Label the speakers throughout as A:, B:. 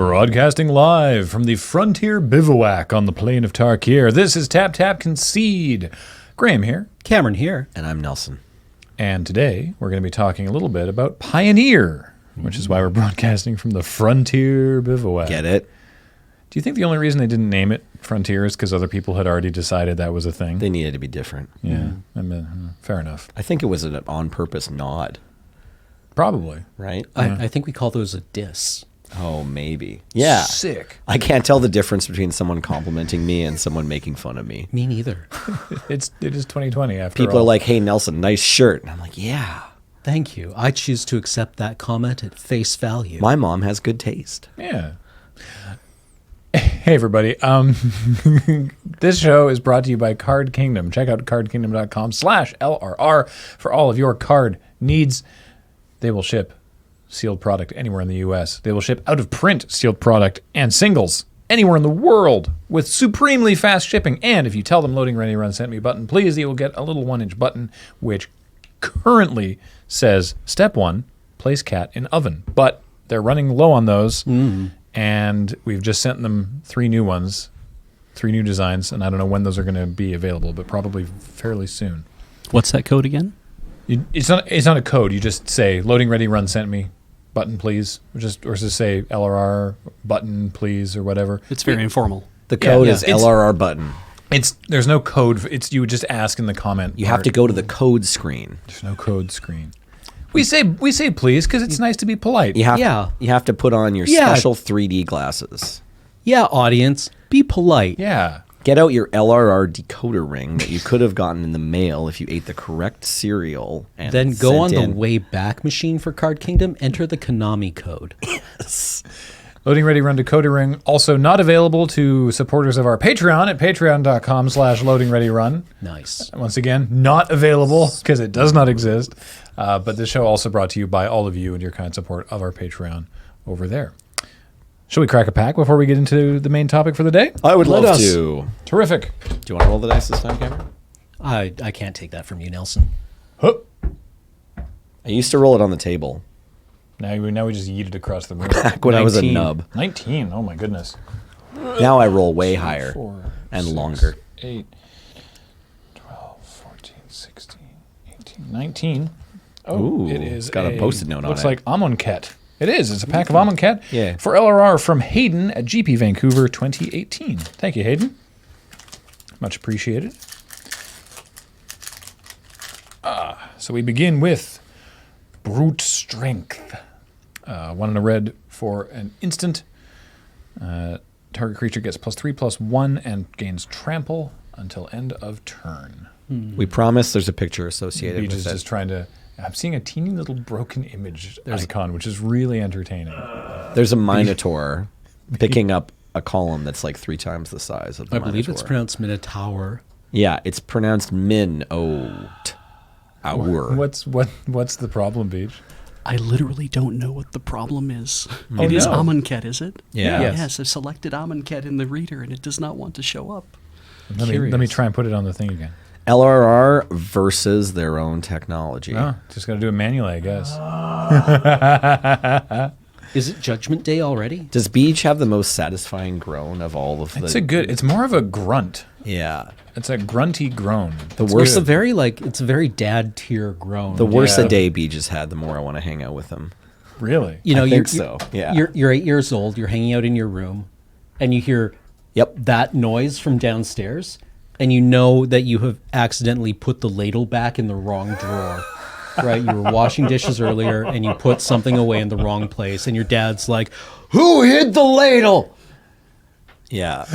A: Broadcasting live from the Frontier Bivouac on the plain of Tarkir. This is Tap Tap Concede. Graham here.
B: Cameron here.
C: And I'm Nelson.
A: And today we're going to be talking a little bit about Pioneer, which is why we're broadcasting from the Frontier Bivouac.
C: Get it?
A: Do you think the only reason they didn't name it Frontier is because other people had already decided that was a thing?
C: They needed to be different.
A: Yeah, I mean, fair enough.
C: I think it was an on-purpose nod,
A: Probably.
C: right?
B: I think we call those a diss.
C: Oh, maybe. Yeah.
A: Sick.
C: I can't tell the difference between someone complimenting me and someone making fun of me.
B: Me neither.
A: It is 2020 after
C: People
A: all.
C: are like, hey, Nelson, nice shirt. And I'm like, yeah.
B: Thank you. I choose to accept that comment at face value.
C: My mom has good taste.
A: Yeah. Hey, everybody. This show is brought to you by Card Kingdom. Check out cardkingdom.com/LRR for all of your card needs. They will ship sealed product anywhere in the U.S. They will ship out-of-print sealed product and singles anywhere in the world with supremely fast shipping. And if you tell them Loading Ready Run Sent Me button, please, you will get a little 1-inch button, which currently says, Step 1, place cat in oven. But they're running low on those, and we've just sent them 3 new ones, 3 new designs, and I don't know when those are going to be available, but probably fairly soon.
D: What's that code again?
A: It's not a code. You just say Loading Ready Run Sent Me button, please. Or just say LRR button, please, or whatever.
D: It's very informal.
C: The code
A: Yeah.
C: is LRR button.
A: There's no code. You would just ask in the comment.
C: You have to go to the code screen.
A: There's no code screen. We say please because it's nice to be polite.
C: You have,
B: Yeah.
C: you have to put on your
B: Yeah.
C: special 3D glasses.
B: Yeah, audience, be polite.
A: Yeah.
C: Get out your LRR decoder ring that you could have gotten in the mail if you ate the correct cereal. And
B: Then go on
C: sent
B: the
C: in.
B: Wayback Machine for Card Kingdom, enter the Konami code.
A: Loading Ready Run Decoder Ring. Also not available to supporters of our Patreon at patreon.com/loadingreadyrun.
B: Nice.
A: Once again, not available because it does not exist. But this show also brought to you by all of you and your kind support of our Patreon over there. Shall we crack a pack before we get into the main topic for the day?
C: I would
B: Let
C: love
B: us.
C: to.
A: Terrific.
C: Do you want to roll the dice this time, Cameron?
B: I can't take that from you, Nelson.
A: Huh.
C: I used to roll it on the table.
A: Now we just yeet it across the room.
C: Back when I was a
B: 19.
C: nub.
A: 19. Oh my goodness.
C: Now I roll way higher
A: 4,
C: and
A: 6,
C: longer.
A: 8, 12, 14, 16, 18, 19. Oh,
C: Ooh,
A: it is
C: it's got a Post-it note on
A: looks
C: it.
A: like Amonkhet. It is. It's a pack of Amonkhet
C: Yeah.
A: for LRR from Hayden at GP Vancouver 2018. Thank you, Hayden. Much appreciated. So we begin with Brute Strength. 1 and a red for an instant. Target creature gets +3/+1 and gains trample until end of turn.
C: We promise there's a picture associated
A: Beach is
C: with
A: just
C: it.
A: trying to... I'm seeing a teeny little broken image icon, which is really entertaining.
C: There's a Minotaur picking up a column that's like 3 times the size of the
B: I
C: Minotaur.
B: believe it's pronounced Minotaur.
C: Yeah, it's pronounced Min-oat. Our.
A: What's the problem, Beach?
D: I literally don't know what the problem is.
A: Oh,
D: It is
A: no.
D: Amonkhet, is it?
C: Yeah.
A: Yes.
D: Yes, I selected Amonkhet in the reader, and it does not want to show up.
A: Let me try and put it on the thing again.
C: LRR versus their own technology.
A: Oh, just got to do it manually, I guess.
B: Is it Judgment Day already?
C: Does Beach have the most satisfying groan of all of the...
A: It's more of a grunt.
C: Yeah.
A: It's a grunty groan.
C: The
B: It's
C: worse,
B: a very it's a very dad tier groan.
C: the worse
A: Yeah.
C: a day Beach has had, the more I want to hang out with him.
A: Really?
B: You know,
C: I
B: you're,
C: think so, yeah.
B: You're 8 years old. You're hanging out in your room, and you hear
C: Yep.
B: that noise from downstairs, and you know that you have accidentally put the ladle back in the wrong drawer. Right? You were washing dishes earlier, and you put something away in the wrong place, and your dad's like, "Who hid the ladle?"
C: Yeah.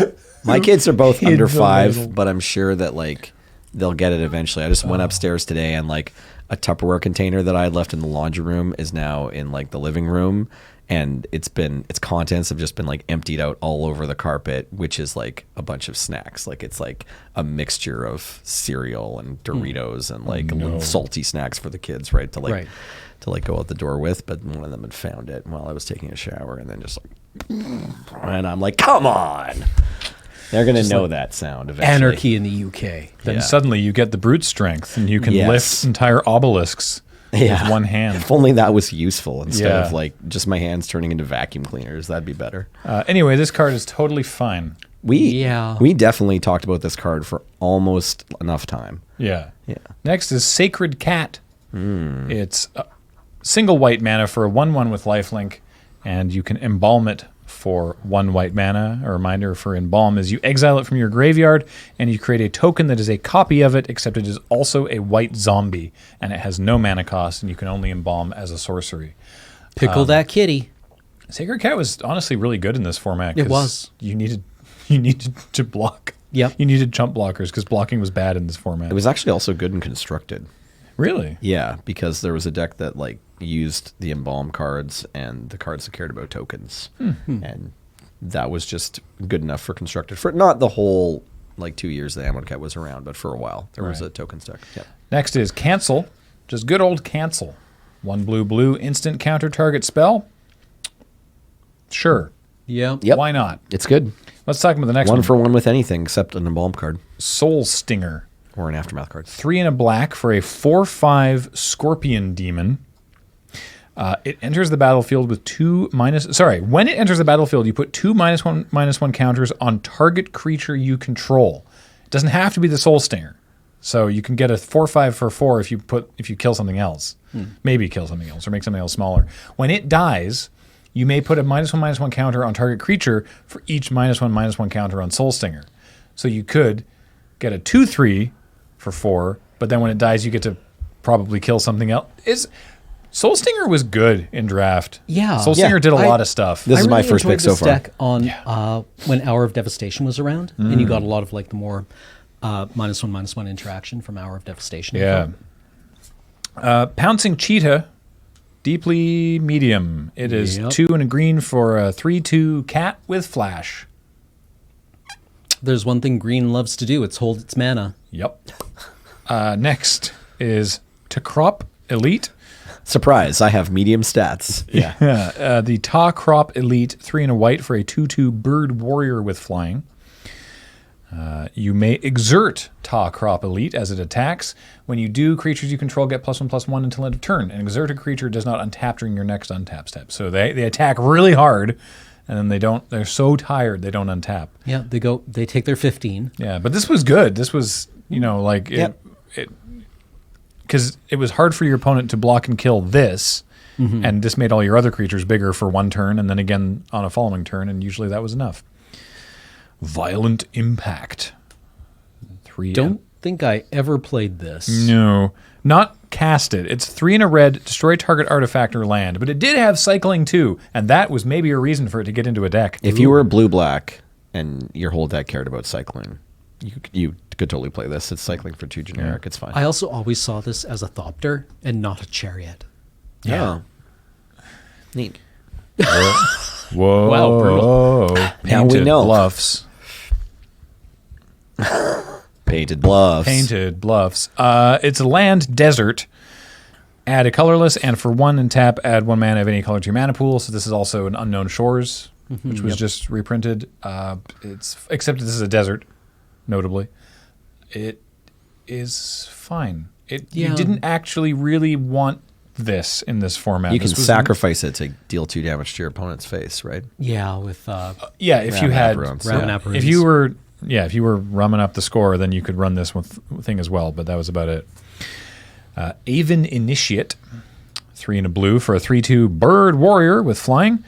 C: My kids are both
A: Hid
C: under
A: the
C: 5,
A: ladle.
C: but I'm sure that like they'll get it eventually. I just went upstairs today and like a Tupperware container that I had left in the laundry room is now in like the living room, and its contents have just been like emptied out all over the carpet, which is like a bunch of snacks. Like it's like a mixture of cereal and Doritos and like little salty snacks for the kids, right? To like go out the door with. But one of them had found it while I was taking a shower, and then just like, and I'm like, come on. They're going to know that sound eventually.
B: Anarchy in the UK.
A: Then
C: Yeah.
A: suddenly you get the brute strength, and you can
C: Yes.
A: lift entire obelisks with one hand.
C: If only that was useful instead
A: Yeah.
C: of like just my hands turning into vacuum cleaners. That'd be better.
A: Anyway, this card is totally fine.
C: We definitely talked about this card for almost enough time.
A: Yeah.
C: Yeah.
A: Next is Sacred Cat. It's a single white mana for a 1/1 with lifelink, and you can embalm it for 1 white mana. A reminder for embalm is you exile it from your graveyard, and you create a token that is a copy of it, except it is also a white zombie, and it has no mana cost, and you can only embalm as a sorcery.
B: Pickle that kitty.
A: Sacred Cat was honestly really good in this format.
B: It
A: 'cause
B: was.
A: You needed to block.
B: Yep.
A: You needed chump blockers because blocking was bad in this format.
C: It was actually also good and constructed.
A: Really?
C: Yeah, because there was a deck that like used the embalm cards and the cards that cared about tokens, and that was just good enough for constructed for not the whole like 2 years that Amonkhet was around, but for a while there was
A: Right.
C: a tokens deck. Yeah.
A: Next is Cancel. Just good old Cancel. 1 blue, instant counter target spell. Sure.
B: Yeah.
C: Yep.
A: Why not?
C: It's good.
A: Let's talk about the next one.
C: One for one with anything except an embalm card
A: Soul Stinger.
C: or an aftermath card.
A: 3 and a black for a 4/5 Scorpion Demon. It enters the battlefield with when it enters the battlefield, you put 2 -1/-1 counters on target creature you control. It doesn't have to be the Soul Stinger. So you can get a 4/5 for 4 if you kill something else. Maybe kill something else or make something else smaller. When it dies, you may put a -1/-1 counter on target creature for each -1/-1 counter on Soul Stinger. So you could get a 2/3 for 4, but then when it dies, you get to probably kill something else. Soul Stinger was good in draft.
B: Yeah.
A: Soul Stinger did a lot of stuff.
C: This is
B: I
C: my
B: really
C: first
B: enjoyed
C: pick so
B: this
C: far.
B: deck on when Hour of Devastation was around, and you got a lot of like the more -1/-1 interaction from Hour of Devastation.
A: Yeah. Pouncing Cheetah, deeply medium. It is
B: Yep.
A: 2 and a green for a 3/2 cat with flash.
B: There's one thing green loves to do. It's hold its mana.
A: Yep. Next is Takrop Elite.
C: Surprise! I have medium stats. Yeah.
A: The Ta Crop Elite, 3 and a white for a 2/2 bird warrior with flying. You may exert Ta Crop Elite as it attacks. When you do, creatures you control get +1/+1 until end of turn. An exerted creature does not untap during your next untap step. So they attack really hard, and then they're so tired they don't untap.
B: Yeah, they take their 15.
A: Yeah, but this was good. This was, because it was hard for your opponent to block and kill this, and this made all your other creatures bigger for 1 turn, and then again on a following turn, and usually that was enough. Violent Impact. 3.
B: Don't think I ever played this.
A: No, not cast it. It's 3 and a red, destroy target artifact or land, but it did have cycling too, and that was maybe a reason for it to get into a deck.
C: If you were blue-black and your whole deck cared about cycling, you could totally play this. It's cycling for 2 generic. It's fine.
B: I also always saw this as a Thopter and not a Chariot.
C: Yeah. Neat.
A: Whoa.
B: Wow, brutal.
C: Now we
A: Painted
C: know.
A: Bluffs.
C: Painted Bluffs.
A: Painted Bluffs. It's a land desert. Add a colorless, and for 1 and tap, add 1 mana of any color to your mana pool. So this is also an Unknown Shores, which was just reprinted. Except this is a desert, notably. It is fine. You didn't actually really want this in this format.
C: You can
A: This was-
C: sacrifice it to deal 2 damage to your opponent's face, right?
B: Yeah, with
A: Yeah, if you
C: Ramen
A: had
C: Aberrons.
B: Ramen
C: Yeah.
B: Aberrons.
A: if you were rumming up the score, then you could run this thing as well. But that was about it. Aven Initiate, 3 and a blue for a 3/2 bird warrior with flying,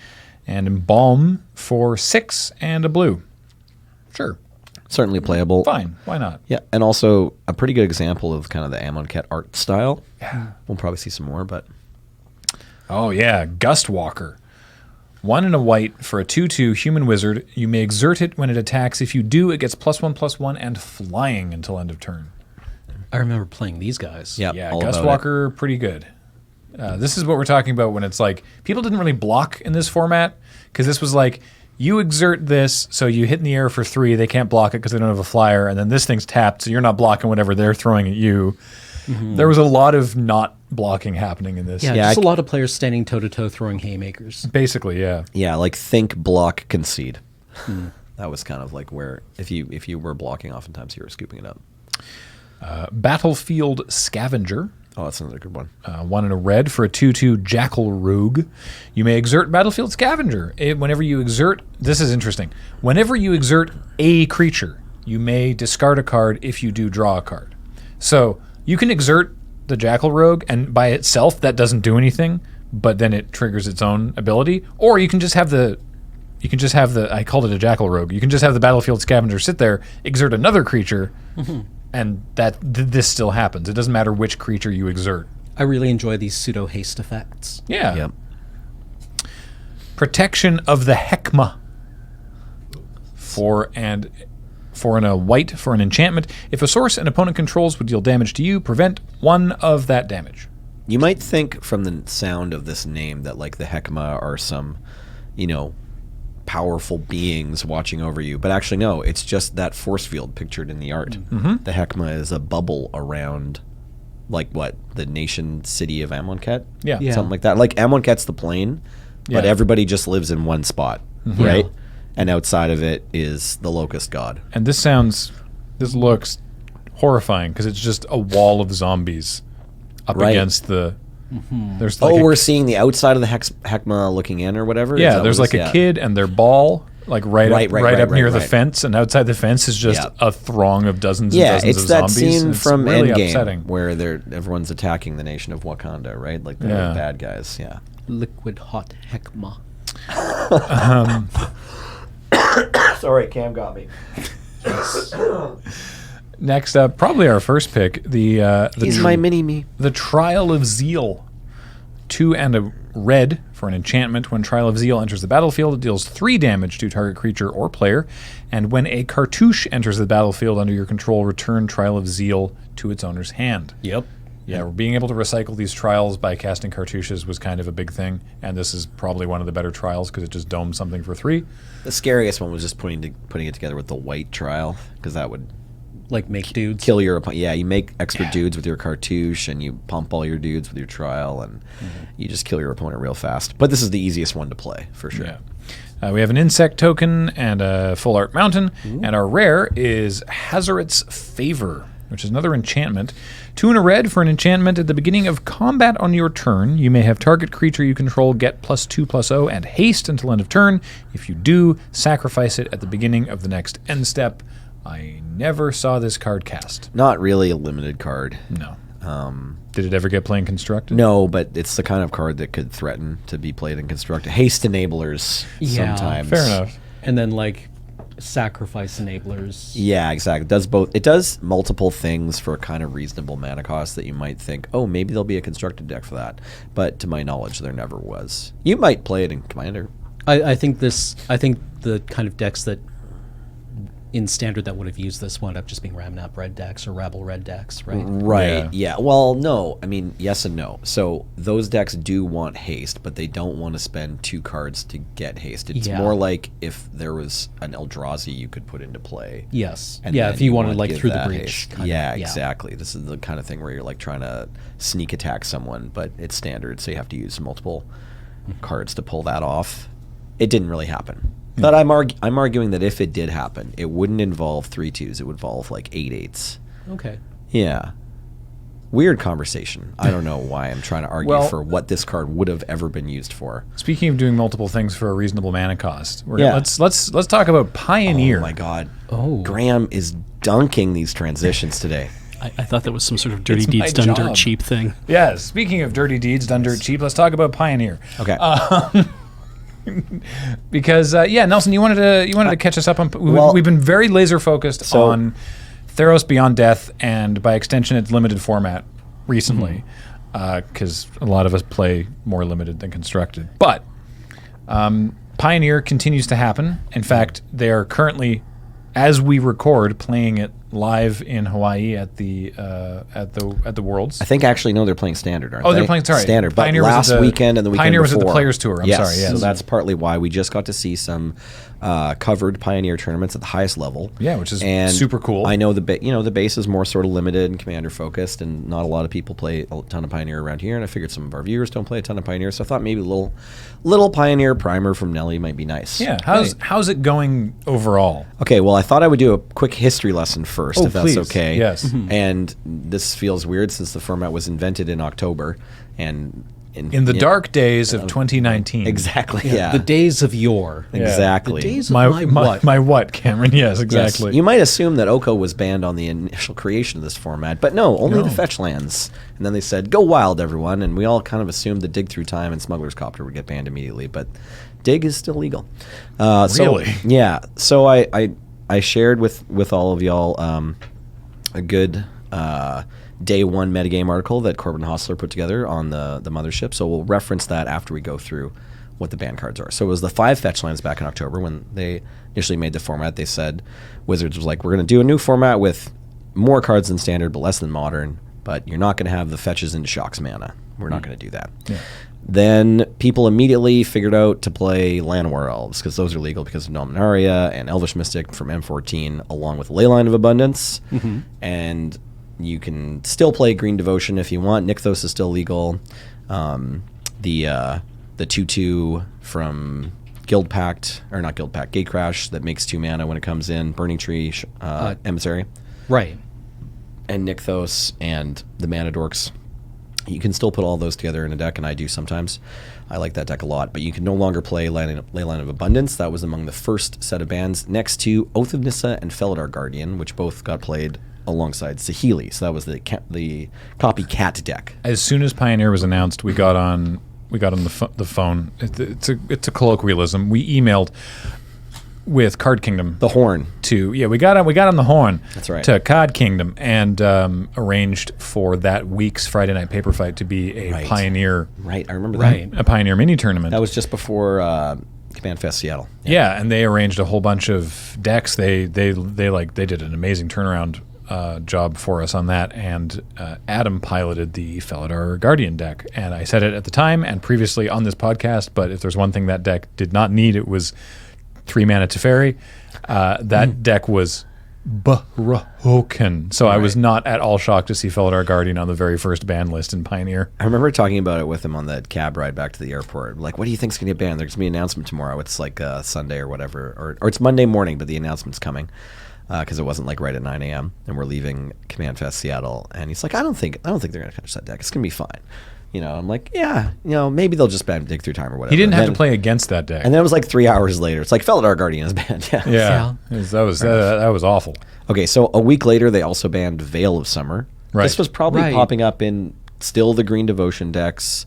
A: and Embalm for 6 and a blue. Sure,
C: Certainly playable.
A: fine. Why not?
C: Yeah, and also a pretty good example of kind of the Amonkhet art style. Yeah. We'll probably see some more, but
A: Oh yeah, Gust Walker. 1 and a white for a 2/2 human wizard. You may exert it when it attacks. If you do, it gets +1/+1 and flying until end of turn.
B: I remember playing these guys.
C: yeah,
A: Yeah,
C: all
A: Gust
C: about
A: Walker, pretty good. This is what we're talking about when it's like, people didn't really block in this format, because this was like, you exert this, so you hit in the air for 3, they can't block it because they don't have a flyer, and then this thing's tapped, so you're not blocking whatever they're throwing at you. There was a lot of not blocking happening in this.
B: Yeah,
C: Yeah,
B: just
C: I-
B: a lot of players standing toe-to-toe throwing haymakers.
A: Basically, yeah.
C: it. Yeah, like think, block, concede. That was kind of like where if you were blocking, oftentimes you were scooping it up.
A: Battlefield Scavenger.
C: Oh, that's another good one.
A: 1 and a red for a 2/2 Jackal Rogue. You may exert Battlefield Scavenger. Whenever you exert, this is interesting. Whenever you exert a creature, you may discard a card if you do draw a card. So you can exert the Jackal Rogue, and by itself that doesn't do anything, but then it triggers its own ability. Or you can just have the I called it a Jackal Rogue. You can just have the Battlefield Scavenger sit there, exert another creature, and this still happens. It doesn't matter which creature you exert.
B: I really enjoy these pseudo haste effects.
A: Yeah.
C: Yep.
A: Protection of the Heckma. 4 and a white for an enchantment. If a source an opponent controls would deal damage to you, prevent 1 of that damage.
C: You might think from the sound of this name that like the Heckma are some, powerful beings watching over you, but actually no, it's just that force field pictured in the art. The Heckma is a bubble around, like what, the nation city of Amonkhet?
A: Yeah.
C: Something like that. Like Amonkhet's the plane, but
A: Yeah.
C: everybody just lives in one spot, right? And outside of it is the locust god.
A: And this looks horrifying because it's just a wall of zombies up
C: Right.
A: against the. There's like
C: We're seeing the outside of the Heckma looking in or whatever? Is
A: yeah.
C: that
A: There's
C: what
A: like a kid and their ball, like right up near the
C: right.
A: fence, and outside the fence is just
C: Yeah.
A: a throng of dozens
C: Yeah,
A: and dozens
C: it's
A: of
C: that
A: zombies.
C: scene
A: It's
C: from
A: really
C: Endgame
A: upsetting.
C: where everyone's attacking the nation of Wakanda, right? Like the
A: Yeah.
C: bad guys. Yeah.
B: Liquid hot Heckma.
C: Sorry, Cam got me.
A: Next up, probably our first pick,
C: He's my mini-me.
A: the Trial of Zeal. 2 and a red for an enchantment. When Trial of Zeal enters the battlefield, it deals 3 damage to target creature or player. And when a cartouche enters the battlefield under your control, return Trial of Zeal to its owner's hand.
B: Yep.
A: Yeah, being able to recycle these trials by casting cartouches was kind of a big thing, and this is probably one of the better trials because it just domes something for 3.
C: The scariest one was just putting it together with the white trial, because that would
B: Like make dudes.
C: kill your opponent. Yeah, you make extra dudes with your cartouche, and you pump all your dudes with your trial, and you just kill your opponent real fast. But this is the easiest one to play, for sure.
A: Yeah. We have an insect token and a full art mountain, and our rare is Hazaret's Favor, which is another enchantment. 2 and a red for an enchantment. At the beginning of combat on your turn, you may have target creature you control get +2/+0 and haste until end of turn. If you do, sacrifice it at the beginning of the next end step. I never saw this card cast.
C: Not really a limited card.
A: No. Did it ever get playing constructed?
C: No, but it's the kind of card that could threaten to be played in constructed. Haste enablers
B: Yeah,
C: sometimes.
A: Fair enough.
B: And then like sacrifice enablers.
C: Yeah, exactly. It does both. It does multiple things for a kind of reasonable mana cost that you might think, oh, maybe there'll be a constructed deck for that. But to my knowledge, there never was. You might play it in Commander.
B: I think the kind of decks that in standard that would have used this wound up just being Ramnap red decks or Rabble red decks, right?
C: Right. Yeah. Well, no. I mean, yes and no. So those decks do want haste, but they don't want to spend 2 cards to get haste. It's
B: Yeah.
C: more like if there was an Eldrazi you could put into play.
B: Yes.
C: And
B: Yeah,
C: then
B: if you wanted
C: wanna
B: like
C: give
B: through the
C: that
B: breach.
C: haste.
B: kind of,
C: Yeah, exactly. This is the kind of thing where you're like trying to sneak attack someone, but it's standard, so you have to use multiple cards to pull that off. It didn't really happen. But I'm arguing that if it did happen, it wouldn't involve 3/2s. It would involve like 8/8s.
B: Okay.
C: Yeah. Weird conversation. I don't know why I'm trying to argue
A: Well-
C: for what this card would have ever been used for.
A: Speaking of doing multiple things for a reasonable mana cost,
C: Yeah.
A: let's talk about Pioneer.
C: Oh my god.
B: Oh.
C: Graham is dunking these transitions today.
D: I thought that was some sort of dirty
A: It's my
D: deeds done
A: job.
D: dirt cheap thing.
A: Yeah, speaking of dirty deeds done dirt cheap, let's talk about Pioneer.
C: Okay.
A: Because Nelson, you wanted to catch us up on.
C: Well-
A: We've been very laser focused
C: So-
A: on Theros Beyond Death, and by extension, its limited format recently, because a lot of us play more limited than constructed. But Pioneer continues to happen. In fact, they are currently, as we record, playing it live in Hawaii at the Worlds.
C: I think actually no, they're playing standard, aren't they?
A: Oh, they're playing
C: standard. But
A: Pioneer was
C: last
A: at the-
C: weekend and the weekend
A: Pioneer was
C: before.
A: at the Players Tour. I'm sorry. Yes.
C: So that's partly why we just got to see some covered Pioneer tournaments at the highest level.
A: Yeah, which is
C: and
A: super cool.
C: I know the base is more sort of limited and Commander focused, and not a lot of people play a ton of Pioneer around here. And I figured some of our viewers don't play a ton of Pioneer, so I thought maybe a little Pioneer primer from Nelly might be nice.
A: Yeah. How's it going overall?
C: Okay, well, I thought I would do a quick history lesson first,
A: Oh,
C: if
A: please.
C: that's okay.
A: Yes.
C: And this feels weird since the format was invented in October, and
A: In the dark days of 2019.
C: Exactly. Yeah.
B: The days of yore.
C: Exactly.
B: The days of
A: My
B: what?
A: My what, Cameron? Yes, exactly.
C: Yes. You might assume that Oko was banned on the initial creation of this format, but no, only the fetch lands. And then they said, "Go wild, everyone!" And we all kind of assumed that Dig Through Time and Smuggler's Copter would get banned immediately, but Dig is still legal.
A: Really?
C: Yeah. So I shared with all of y'all a good day one metagame article that Corbin Hostler put together on the mothership. So we'll reference that after we go through what the ban cards are. So it was the 5 fetch lands back in October when they initially made the format. They said Wizards was like, we're going to do a new format with more cards than standard but less than modern, but you're not going to have the fetches into Shocks mana. We're not going to do that.
A: Yeah.
C: Then people immediately figured out to play Llanowar Elves because those are legal because of Nominaria and Elvish Mystic from M14 along with Leyline of Abundance. And you can still play Green Devotion if you want. Nykthos is still legal. The 2/2 from Guild Pact, or not Guild Pact, Gatecrash that makes 2 mana when it comes in. Burning Tree, Emissary.
B: Right.
C: And Nykthos and the Mana Dorks. You can still put all those together in a deck, and I do sometimes. I like that deck a lot, but you can no longer play Leyline of Abundance. That was among the first set of bans, next to Oath of Nissa and Felidar Guardian, which both got played alongside Saheeli. So that was the copycat deck.
A: As soon as Pioneer was announced, we got on the phone. It's a colloquialism. We emailed with Card Kingdom.
C: The Horn.
A: We got on the horn.
C: That's right.
A: To Card Kingdom and arranged for that week's Friday Night Paper Fight to be a Pioneer.
C: Right, I remember that.
A: A Pioneer mini tournament.
C: That was just before Command Fest Seattle.
A: Yeah, and they arranged a whole bunch of decks. They did an amazing turnaround job for us on that, and Adam piloted the Felidar Guardian deck. And I said it at the time and previously on this podcast, but if there's one thing that deck did not need, it was 3 mana Teferi. That deck was broken. So I was not at all shocked to see Felidar Guardian on the very first ban list in Pioneer.
C: I remember talking about it with him on that cab ride back to the airport. Like, what do you think's going to get banned? There's going to be an announcement tomorrow. It's like Sunday or whatever, or it's Monday morning, but the announcement's coming. Because it wasn't like right at 9 a.m. and we're leaving Command Fest Seattle, and he's like, I don't think they're gonna finish that deck. It's gonna be fine. I'm like, yeah, maybe they'll just ban Dig Through Time or whatever.
A: He didn't have to play against that deck.
C: And then it was like 3 hours later. It's like Felidar Guardian is banned.
A: Yeah. That was awful.
C: Okay, so a week later they also banned Veil of Summer.
A: Right.
C: This was probably popping up in still the Green Devotion decks.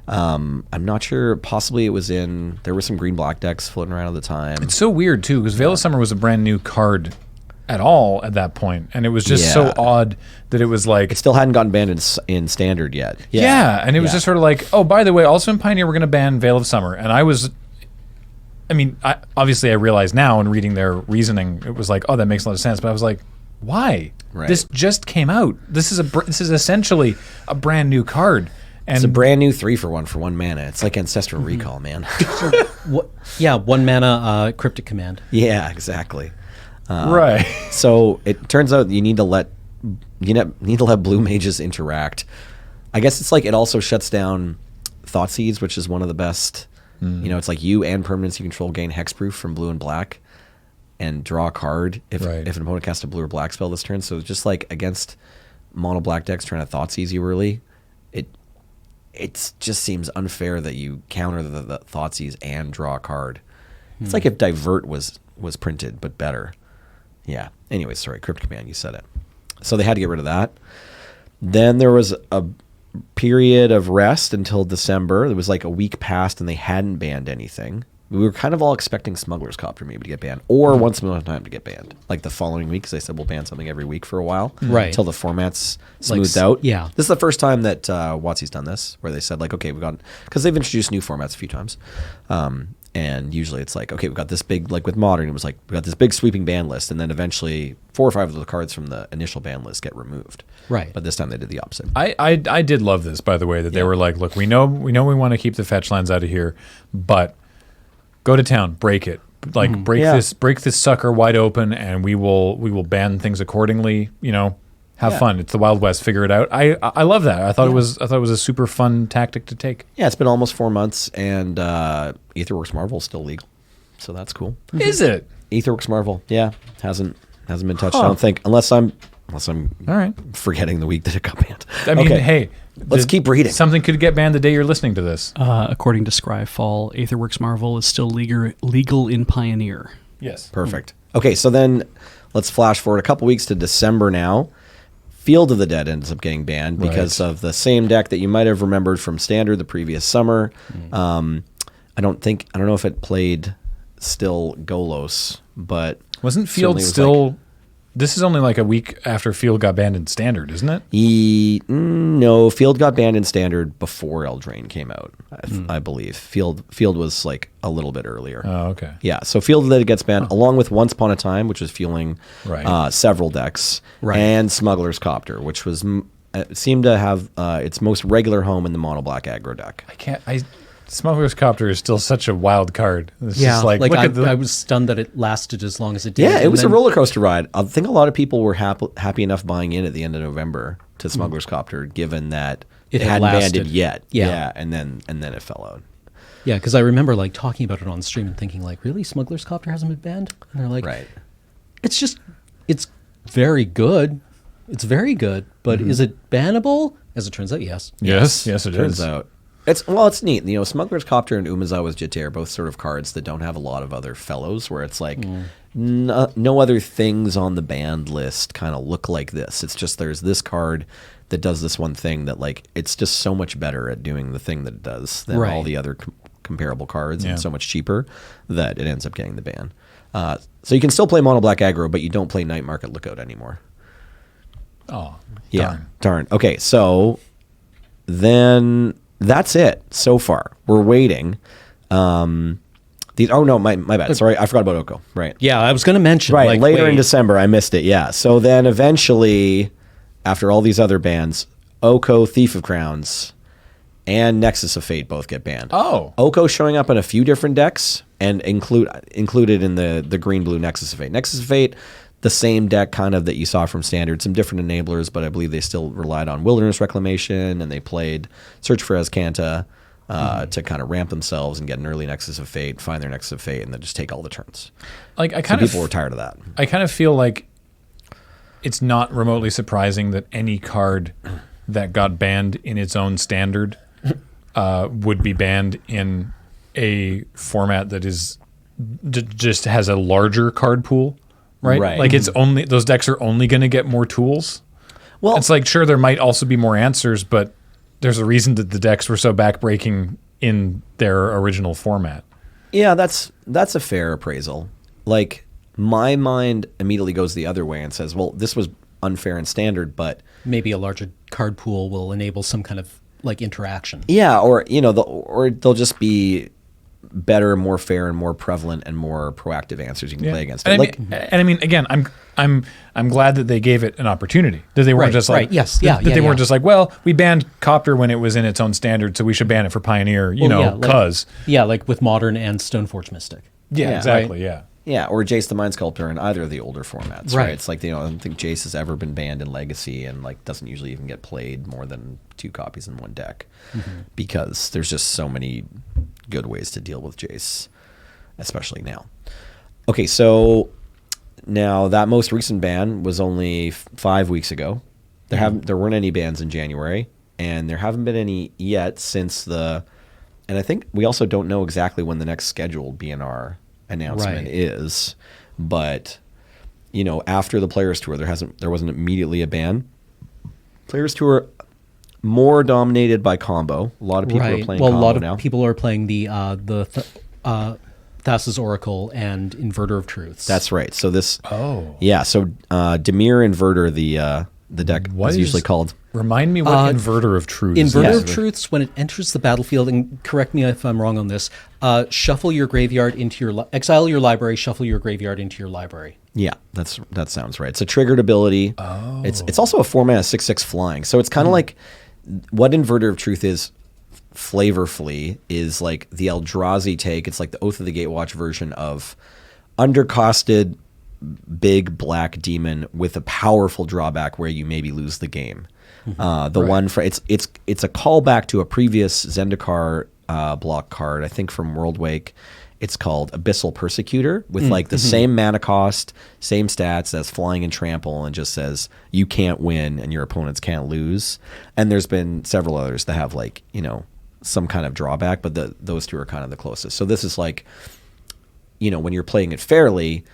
C: I'm not sure. Possibly it was there were some green-black decks floating around at the time.
A: It's so weird too because Veil of Summer was a brand new card at all at that point, and it was just so odd that it was like
C: it still hadn't gotten banned in Standard yet.
A: Yeah, and it was just sort of like, oh, by the way, also in Pioneer we're going to ban Veil of Summer, and I obviously I realize now in reading their reasoning, it was like, oh, that makes a lot of sense, but I was like, why?
C: Right.
A: This just came out. This is essentially a brand new card. And
C: it's a brand new 3-for-1 for 1 mana. It's like Ancestral Recall, man.
B: Yeah, 1 mana Cryptic Command.
C: Yeah, exactly.
A: Right.
C: So it turns out you need to let blue mages interact. I guess it's like it also shuts down Thoughtseize, which is one of the best. It's like you and permanents you control gain hexproof from blue and black, and draw a card if an opponent casts a blue or black spell this turn. So it's just like against mono black decks trying to Thoughtseize you early, it just seems unfair that you counter the Thoughtseize and draw a card. It's like if Divert was printed but better. Yeah. Anyway, sorry, Crypt Command, you said it. So they had to get rid of that. Then there was a period of rest until December. There was like a week passed and they hadn't banned anything. We were kind of all expecting Smuggler's Copter maybe to get banned, or once in a time to get banned. Like the following week, because they said we'll ban something every week for a while.
B: Right.
C: Until the format's smoothed out.
B: Yeah.
C: This is the first time that WotC's done this, where they said like, okay, because they've introduced new formats a few times. And usually it's like, okay, we've got this big, like with Modern, it was like, we got this big sweeping ban list, and then eventually 4 or 5 of the cards from the initial ban list get removed.
B: Right.
C: But this time they did the opposite.
A: I did love this, by the way, that they were like, look, we know we want to keep the fetch lands out of here, but go to town, break it. Like break this sucker wide open, and we will ban things accordingly, Have fun. It's the Wild West. Figure it out. I love that. I thought it was a super fun tactic to take.
C: Yeah, it's been almost 4 months, and Aetherworks Marvel is still legal, so that's cool.
A: Is it?
C: Aetherworks Marvel, hasn't Hasn't been touched. I don't think, unless I'm
A: All right.
C: forgetting the week that it got banned.
A: I mean,
C: Okay.
A: hey,
C: Let's keep reading.
A: Something could get banned the day you're listening to this.
D: According to Scryfall, Aetherworks Marvel is still legal in Pioneer.
A: Yes.
C: Perfect. Okay, so then let's flash forward a couple weeks to December now. Field of the Dead ends up getting banned because of the same deck that you might have remembered from Standard the previous summer. I don't know if it played still Golos, but
A: Wasn't
C: certainly
A: Field
C: was
A: still... This is only like a week after Field got banned in Standard, isn't it?
C: no, Field got banned in Standard before Eldraine came out, I believe. Field was like a little bit earlier.
A: Oh, okay.
C: Yeah, so Field of the Dead gets banned along with Once Upon a Time, which was fueling
A: Right.
C: several decks,
B: Right.
C: and Smuggler's Copter, which was seemed to have its most regular home in the mono black aggro deck.
A: Smuggler's Copter is still such a wild card. It's just like look
B: I,
A: at the...
B: I was stunned that it lasted as long as it did.
C: Yeah, it
B: and
C: was a
B: then-
C: roller coaster ride. I think a lot of people were happy enough buying in at the end of November to Smuggler's Copter, given that
B: It
C: it
B: had
C: hadn't
B: lasted.
C: banded yet.
B: Yeah.
C: and then it fell out.
B: Yeah, because I remember like talking about it on stream and thinking like, really, Smuggler's Copter hasn't been banned? And they're like,
C: Right.
B: it's very good. It's very good, but is it bannable? As it turns out, yes.
A: Yes, it
C: Turns
A: is.
C: out. It's neat. You know, Smuggler's Copter and Umezawa's Jitte are both sort of cards that don't have a lot of other fellows, where it's like no other things on the banned list kind of look like this. It's just there's this card that does this one thing that like it's just so much better at doing the thing that it does than
B: Right.
C: all the other comparable cards,
A: Yeah.
C: and so much cheaper that it ends up getting the ban. So you can still play mono black aggro, but you don't play Night Market Lookout anymore.
A: Oh,
C: Yeah, darn. Okay, so then that's it so far. We're waiting. My bad. Sorry, I forgot about Oko. Right.
B: Yeah, I was going to mention.
C: Right.
B: like,
C: Later in
B: wait,
C: December, I missed it. Yeah. So then eventually, after all these other bans, Oko, Thief of Crowns, and Nexus of Fate both get banned.
A: Oh.
C: Oko showing up in a few different decks and included in the green-blue Nexus of Fate. Nexus of Fate, the same deck kind of that you saw from Standard, some different enablers, but I believe they still relied on Wilderness Reclamation, and they played Search for Azcanta to kind of ramp themselves and get an early Nexus of Fate, find their Nexus of Fate, and then just take all the turns.
A: Like
C: So people were tired of that.
A: I kind of feel like it's not remotely surprising that any card that got banned in its own Standard would be banned in a format that is just has a larger card pool, right?
C: Right.
A: Like it's only those decks are only going to get more tools.
C: Well,
A: It's like sure there might also be more answers, but there's a reason that the decks were so backbreaking in their original format.
C: yeah, that's a fair appraisal. Like my mind immediately goes the other way and says, well, this was unfair in Standard, but
B: maybe a larger card pool will enable some kind of like interaction.
C: yeah, or they'll just be better, more fair, and more prevalent and more proactive answers you can play against.
A: And
C: It.
A: I mean, again, I'm glad that they gave it an opportunity. That they weren't
B: Right,
A: just like,
B: right, yes,
A: that,
B: yeah,
A: that
B: yeah,
A: they weren't
B: yeah.
A: just like, well, we banned Copter when it was in its own Standard, so we should ban it for Pioneer, cause.
B: Yeah, like with Modern and Stoneforge Mystic.
A: Yeah,
C: Yeah.
A: exactly, yeah.
C: Yeah, or Jace the Mind Sculptor in either of the older formats, right?
B: Right.
C: It's like I don't think Jace has ever been banned in Legacy, and like doesn't usually even get played more than 2 copies in one deck, because there's just so many good ways to deal with Jace, especially now. Okay, so now that most recent ban was only 5 weeks ago. There weren't any bans in January, and there haven't been any yet since the. And I think we also don't know exactly when the next scheduled BNR announcement
B: Right.
C: is, but after the Players Tour, there wasn't immediately a ban. Players Tour more dominated by combo. A lot of people are playing
B: well,
C: combo
B: a lot of
C: now.
B: people are playing the Thassa's Oracle and Inverter of Truths.
C: That's right. So this.
A: Oh.
C: Yeah. So Demir Inverter, the deck
A: What
C: is usually
A: is-
C: called.
A: Remind me what Inverter of Truth is.
B: Inverter
C: Yeah.
B: of Truths, when it enters the battlefield, and correct me if I'm wrong on this, shuffle your graveyard into your exile your library, shuffle your graveyard into your library.
C: Yeah, that sounds right. It's a triggered ability. Oh. It's also a 4-mana 6/6 flying. So it's kind of like what Inverter of Truth is flavorfully is like the Eldrazi take. It's like the Oath of the Gatewatch version of undercosted big black demon with a powerful drawback where you maybe lose the game. One for it's a callback to a previous Zendikar block card, I think from Worldwake, It's called Abyssal Persecutor with like the same mana cost, same stats as Flying and Trample, and just says you can't win and your opponents can't lose. And there's been several others that have like, you know, some kind of drawback, but those two are kind of the closest. So this is like, you know, when you're playing it fairly,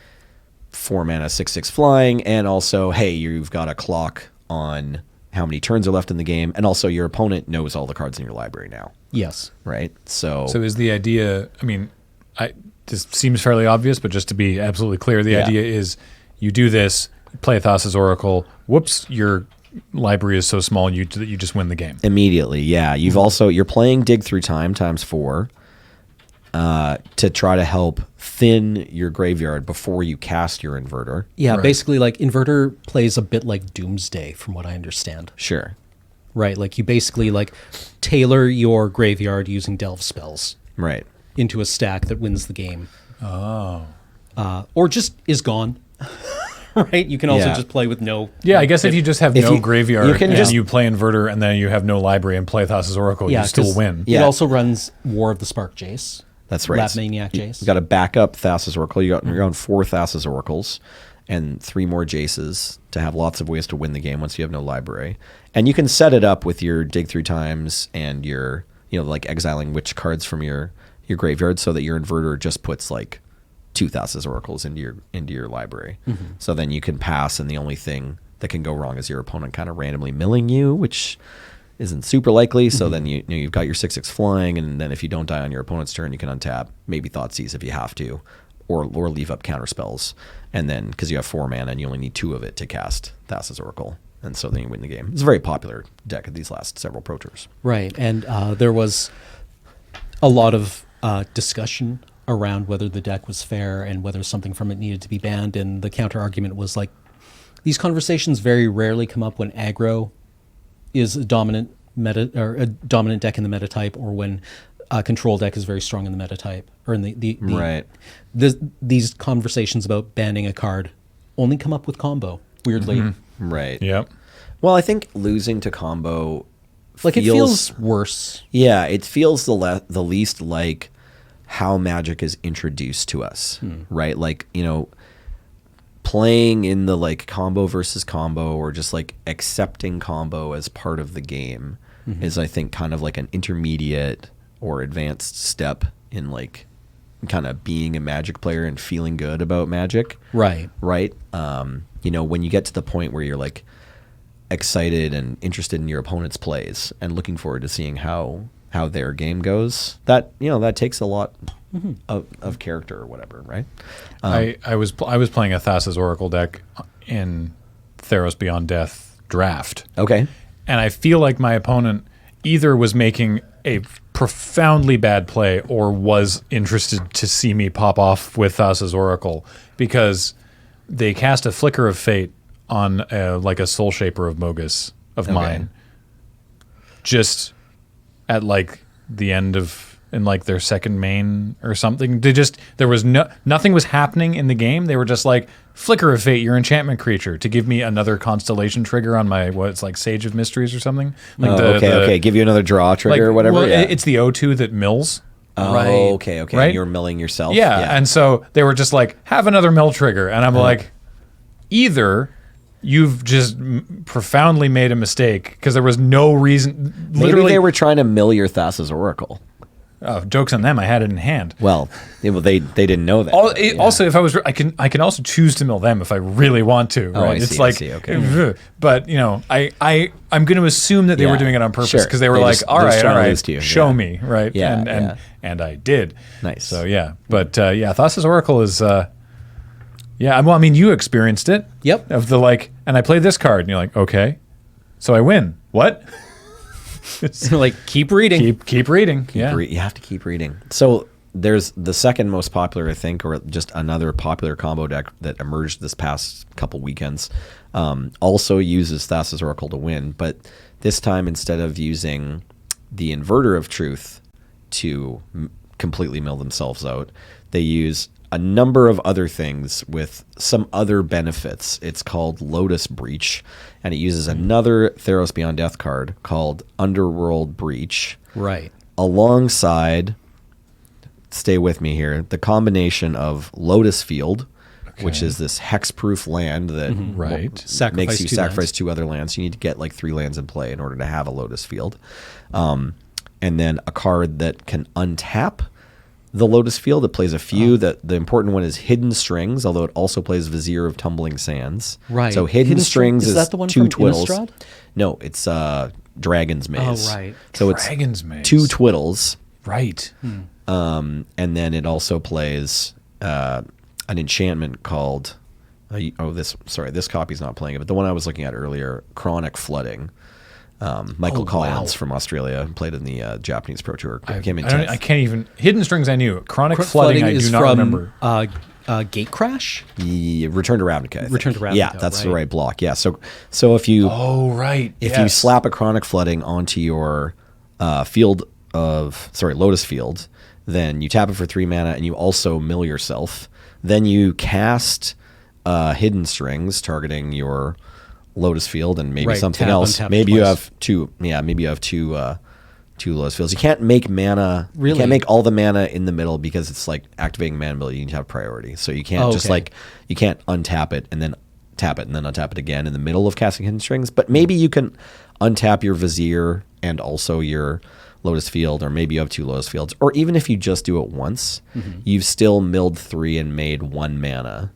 C: 4 mana, 6/6 flying, and also, hey, you've got a clock on how many turns are left in the game, and also your opponent knows all the cards in your library now.
B: Yes.
C: Right? So
A: is the idea, I mean, this seems fairly obvious, but just to be absolutely clear, the idea is you do this, play Thassa's Oracle, whoops, your library is so small that you just win the game.
C: immediately, yeah. You're playing Dig Through Time ×4 to try to help thin your graveyard before you cast your Inverter.
B: Yeah,
A: Right.
B: basically, like, Inverter plays a bit like Doomsday, from what I understand.
C: Sure.
B: Right, like, you basically, like, tailor your graveyard using delve spells
C: Right.
B: into a stack that wins the game.
A: Oh.
B: Or just is gone. Right? You can also
C: Yeah.
B: just play with no...
A: Yeah, I guess if you just have no
C: you-
A: graveyard
C: you can
A: and
C: just-
A: you play Inverter and then you have no library and play Thassa's Oracle,
B: Yeah,
A: you still
B: 'cause
A: win.
C: Yeah.
B: It also runs War of the Spark Jace.
C: That's right.
B: Lap Maniac Jace.
C: You got to back up Thassa's Oracle. You're on 4 Thassa's Oracles and 3 more Jaces to have lots of ways to win the game once you have no library. And you can set it up with your Dig Through Times and your, you know, like exiling which cards from your graveyard so that your Inverter just puts like 2 Thassa's Oracles into your library. So then you can pass, and the only thing that can go wrong is your opponent kind of randomly milling you, which isn't super likely. So then you've got your 6/6 flying, and then if you don't die on your opponent's turn, you can untap, maybe Thoughtseize if you have to, or leave up counter spells. And then because you have 4 mana and you only need 2 of it to cast Thassa's Oracle, and so then you win the game. It's a very popular deck of these last several Pro Tours.
B: Right, and there was a lot of discussion around whether the deck was fair and whether something from it needed to be banned, and the counter argument was like, these conversations very rarely come up when aggro is a dominant meta or a dominant deck in the meta type, or when a control deck is very strong in the meta type, or in the
C: Right.
B: These conversations about banning a card only come up with combo, weirdly.
C: Right.
A: Yep.
C: Well, I think losing to combo
B: Like, it feels worse.
C: Yeah, it feels the least like how Magic is introduced to us, right? Like, you know, playing in the like combo versus combo, or just like accepting combo as part of the game is, I think, kind of like an intermediate or advanced step in like kind of being a Magic player and feeling good about Magic.
B: Right.
C: Right? You know, when you get to the point where you're like excited and interested in your opponent's plays and looking forward to seeing how their game goes, that, you know, that takes a lot of character or whatever, right?
A: I was playing a Thassa's Oracle deck in Theros Beyond Death draft.
C: Okay.
A: And I feel like my opponent either was making a profoundly bad play or was interested to see me pop off with Thassa's Oracle, because they cast a Flicker of Fate on like a Soul Shaper of Mogus of mine, just at like the end of in like their second main or something. There was nothing was happening in the game. They were just like, Flicker of Fate, your enchantment creature, to give me another constellation trigger on my what's like Sage of Mysteries or something. Like
C: Okay. Give you another draw trigger or whatever.
A: Well,
C: yeah.
A: it's the O2 that mills.
C: Oh, okay.
A: Right?
C: And you're milling yourself.
A: Yeah, and so they were just like, have another mill trigger, and I'm like, either you've just profoundly made a mistake because there was no reason.
C: Maybe they were trying to mill your Thassa's Oracle.
A: Oh, joke's on them. I had it in hand.
C: Well, they didn't know that.
A: Also, if I can also choose to mill them if I really want to.
C: Oh,
A: Right?
C: I
A: It's
C: see,
A: like,
C: I see, okay.
A: But you know, I'm going to assume that they were doing it on purpose
C: Sure.
A: because they were
C: They're
A: like,
C: just-
A: all
C: they're just
A: right,
C: trying to lose to you.
A: show
C: Yeah.
A: me, right?
C: Yeah,
A: And I did.
C: Nice.
A: So yeah, but Thassa's Oracle is. Yeah, well, I mean, you experienced it.
B: Yep.
A: Of the like, and I play this card, and you're like, okay, so I win. What?
B: Like, keep reading.
A: Keep reading. Yeah.
C: You have to keep reading. So there's the second most popular, I think, or just another popular combo deck that emerged this past couple weekends. Also uses Thassa's Oracle to win, but this time, instead of using the Inverter of Truth to completely mill themselves out, they use a number of other things with some other benefits. It's called Lotus Breach, and it uses another Theros Beyond Death card called Underworld Breach,
B: Right.
C: alongside stay with me here. The combination of Lotus Field, which
A: Okay.
C: is this hex-proof land that
A: Right.
C: makes you
B: two
C: sacrifice
B: lands.
C: 2 other lands. You need to get like 3 lands in play in order to have a Lotus Field. And then a card that can untap the Lotus Field. It plays a few. The important one is Hidden Strings, although it also plays Vizier of Tumbling Sands.
B: Right.
C: So Hidden Strings
B: Is that the one
C: 2
B: from
C: twiddles.
B: Innistrad?
C: No, it's Dragon's Maze.
B: right.
C: So
A: Dragon's
C: it's
A: Maze.
C: 2 twiddles.
A: Right.
C: And then it also plays an enchantment called this copy's not playing it, but the one I was looking at earlier, Chronic Flooding. Michael Collins from Australia played in the Japanese Pro Tour. Came in 10th.
A: I can't even. Hidden Strings I knew. Chronic
B: Flooding
A: Flooding I
B: is
A: do not
B: from
A: remember.
B: Gate Crash.
C: Yeah, Return to Ravnica. I think.
B: Return to Ravnica,
C: Yeah, that's the
B: right.
C: right block. Yeah. So if you
A: Oh, right.
C: if you slap a Chronic Flooding onto your Lotus Field, then you tap it for 3 mana and you also mill yourself. Then you cast Hidden Strings targeting your Lotus Field and maybe
B: Right,
C: something
B: tap,
C: else.
B: untap
C: Maybe you
B: twice.
C: have 2. Yeah, maybe you have 2 Lotus Fields. You can't make mana. You
B: Really?
C: can't make all the mana in the middle because it's like activating mana ability. You need to have priority. So you can't just
B: okay.
C: like you can't untap it and then tap it and then untap it again in the middle of casting Hidden Strings. But maybe you can untap your Vizier and also your Lotus Field, or maybe you have 2 Lotus Fields, or even if you just do it once, you've still milled 3 and made 1 mana.